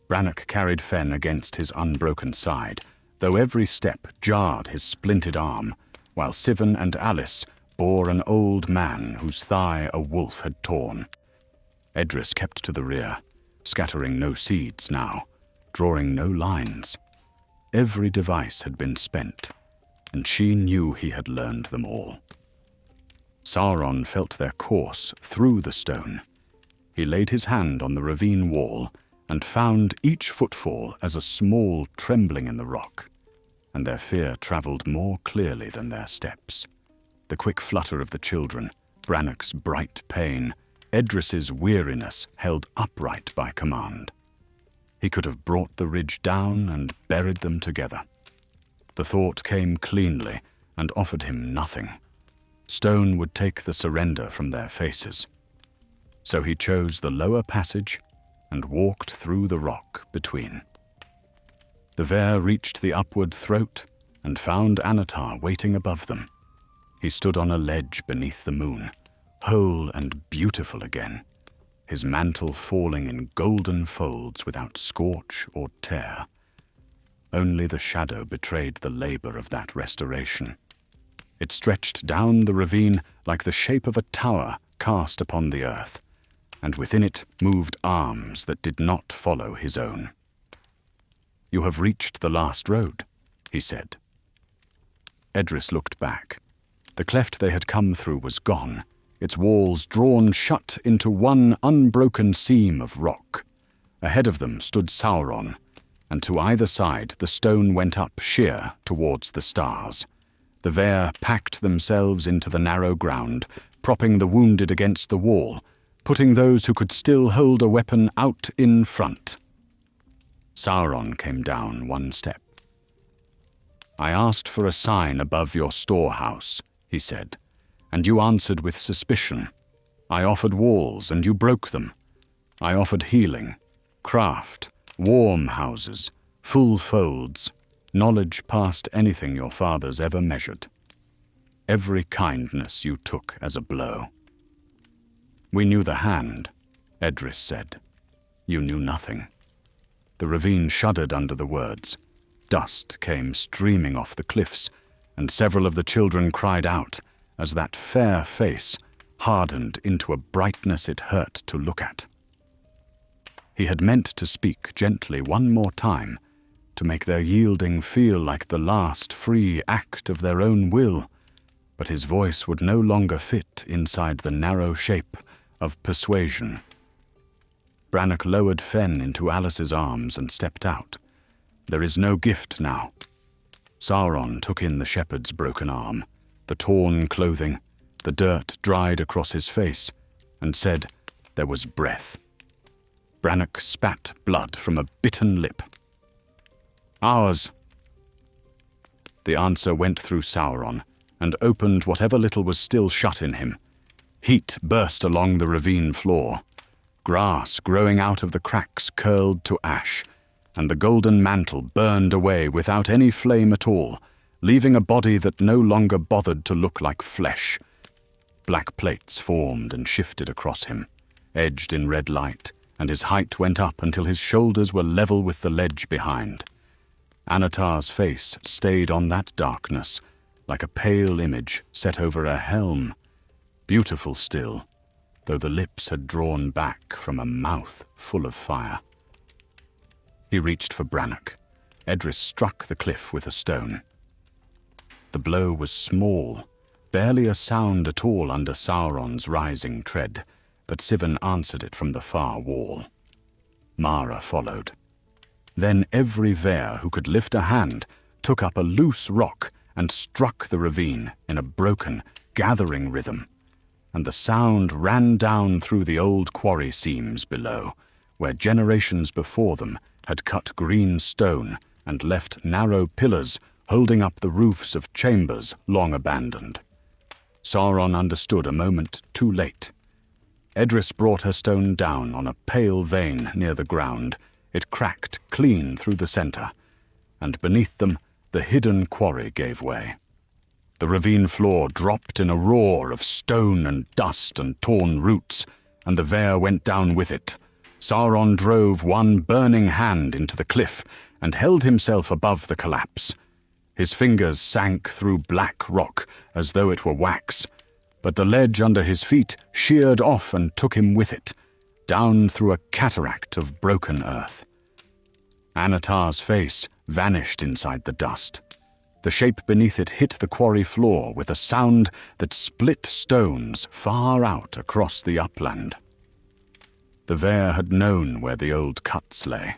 Speaker 1: Brannock carried Fen against his unbroken side, though every step jarred his splintered arm, while Sivan and Alice bore an old man whose thigh a wolf had torn. Edris kept to the rear, scattering no seeds now, drawing no lines. Every device had been spent, and she knew he had learned them all. Sauron felt their course through the stone. He laid his hand on the ravine wall and found each footfall as a small trembling in the rock, and their fear traveled more clearly than their steps. The quick flutter of the children, Brannock's bright pain, Edris's weariness held upright by command. He could have brought the ridge down and buried them together. The thought came cleanly and offered him nothing. Stone would take the surrender from their faces. So he chose the lower passage and walked through the rock between. The Ver reached the upward throat and found Anatar waiting above them. He stood on a ledge beneath the moon, whole and beautiful again, his mantle falling in golden folds without scorch or tear. Only the shadow betrayed the labor of that restoration. It stretched down the ravine like the shape of a tower cast upon the earth, and within it moved arms that did not follow his own. "You have reached the last road," he said. Edris looked back. The cleft they had come through was gone, its walls drawn shut into one unbroken seam of rock. Ahead of them stood Sauron, and to either side the stone went up sheer towards the stars. The Ver packed themselves into the narrow ground, propping the wounded against the wall, putting those who could still hold a weapon out in front. Sauron came down one step. "I asked for a sign above your storehouse," he said, "and you answered with suspicion. I offered walls, and you broke them. I offered healing, craft, warm houses, full folds, knowledge past anything your fathers ever measured. Every kindness you took as a blow." "We knew the hand," Edris said. "You knew nothing." The ravine shuddered under the words. Dust came streaming off the cliffs, and several of the children cried out as that fair face hardened into a brightness it hurt to look at. He had meant to speak gently one more time, to make their yielding feel like the last free act of their own will, but his voice would no longer fit inside the narrow shape of persuasion. Brannock lowered Fen into Alice's arms and stepped out. There is no gift now. Sauron took in the shepherd's broken arm, the torn clothing, the dirt dried across his face, and said there was breath. Brannock spat blood from a bitten lip. "Ours." The answer went through Sauron and opened whatever little was still shut in him. Heat burst along the ravine floor. Grass growing out of the cracks curled to ash, and the golden mantle burned away without any flame at all, leaving a body that no longer bothered to look like flesh. Black plates formed and shifted across him, edged in red light, and his height went up until his shoulders were level with the ledge behind. Anatar's face stayed on that darkness, like a pale image set over a helm, beautiful still, though the lips had drawn back from a mouth full of fire. He reached for Brannock. Edris struck the cliff with a stone. The blow was small, barely a sound at all under Sauron's rising tread, but Sivan answered it from the far wall. Mara followed. Then every Vare who could lift a hand took up a loose rock and struck the ravine in a broken, gathering rhythm, and the sound ran down through the old quarry seams below, where generations before them had cut green stone and left narrow pillars holding up the roofs of chambers long abandoned. Sauron understood a moment too late. Edris brought her stone down on a pale vein near the ground. It cracked clean through the center, and beneath them the hidden quarry gave way. The ravine floor dropped in a roar of stone and dust and torn roots, and the Vare went down with it. Sauron drove one burning hand into the cliff and held himself above the collapse. His fingers sank through black rock as though it were wax, but the ledge under his feet sheared off and took him with it, down through a cataract of broken earth. Anatar's face vanished inside the dust. The shape beneath it hit the quarry floor with a sound that split stones far out across the upland. The Vare had known where the old cuts lay.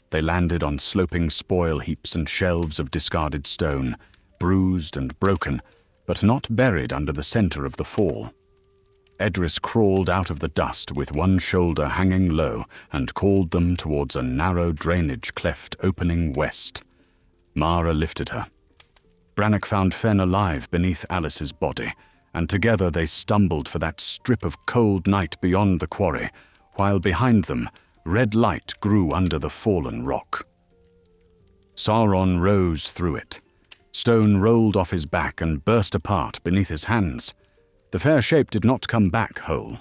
Speaker 1: They landed on sloping spoil heaps and shelves of discarded stone, bruised and broken, but not buried under the center of the fall. Edris crawled out of the dust with one shoulder hanging low and called them towards a narrow drainage cleft opening west. Mara lifted her. Brannock found Fen alive beneath Alice's body, and together they stumbled for that strip of cold night beyond the quarry, while behind them red light grew under the fallen rock. Sauron rose through it. Stone rolled off his back and burst apart beneath his hands. The fair shape did not come back whole.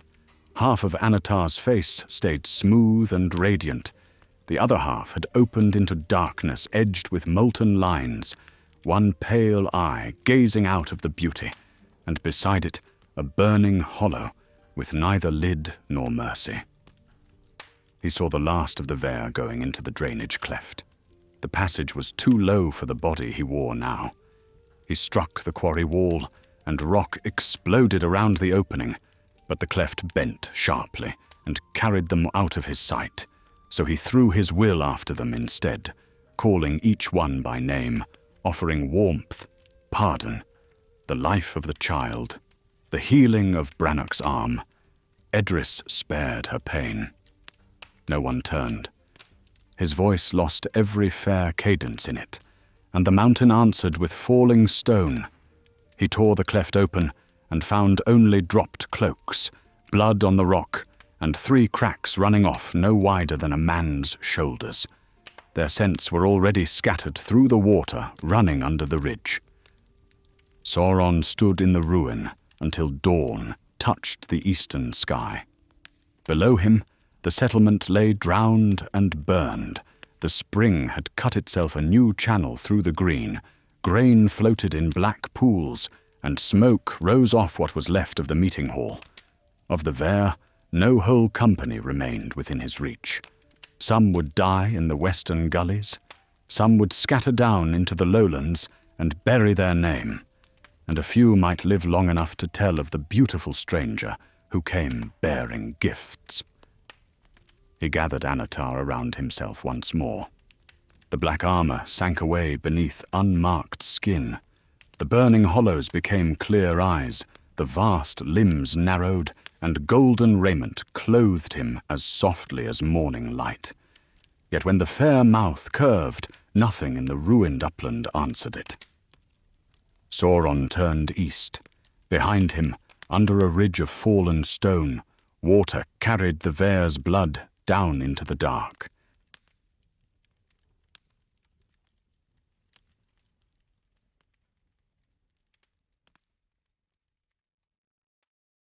Speaker 1: Half of Anatar's face stayed smooth and radiant. The other half had opened into darkness edged with molten lines, one pale eye gazing out of the beauty, and beside it a burning hollow with neither lid nor mercy. He saw the last of the Vare going into the drainage cleft. The passage was too low for the body he wore now. He struck the quarry wall, and rock exploded around the opening, but the cleft bent sharply and carried them out of his sight, so he threw his will after them instead, calling each one by name, offering warmth, pardon, the life of the child, the healing of Brannock's arm. Edris spared her pain. No one turned. His voice lost every fair cadence in it, and the mountain answered with falling stone. He tore the cleft open and found only dropped cloaks, blood on the rock, and 3 cracks running off no wider than a man's shoulders. Their scents were already scattered through the water running under the ridge. Sauron stood in the ruin until dawn touched the eastern sky. Below him, the settlement lay drowned and burned. The spring had cut itself a new channel through the green. Grain floated in black pools, and smoke rose off what was left of the meeting hall. Of the Vare, no whole company remained within his reach. Some would die in the western gullies, some would scatter down into the lowlands and bury their name, and a few might live long enough to tell of the beautiful stranger who came bearing gifts. He gathered Anatar around himself once more. The black armor sank away beneath unmarked skin. The burning hollows became clear eyes, the vast limbs narrowed, and golden raiment clothed him as softly as morning light. Yet when the fair mouth curved, nothing in the ruined upland answered it. Sauron turned east. Behind him, under a ridge of fallen stone, water carried the Vair's blood down into the dark.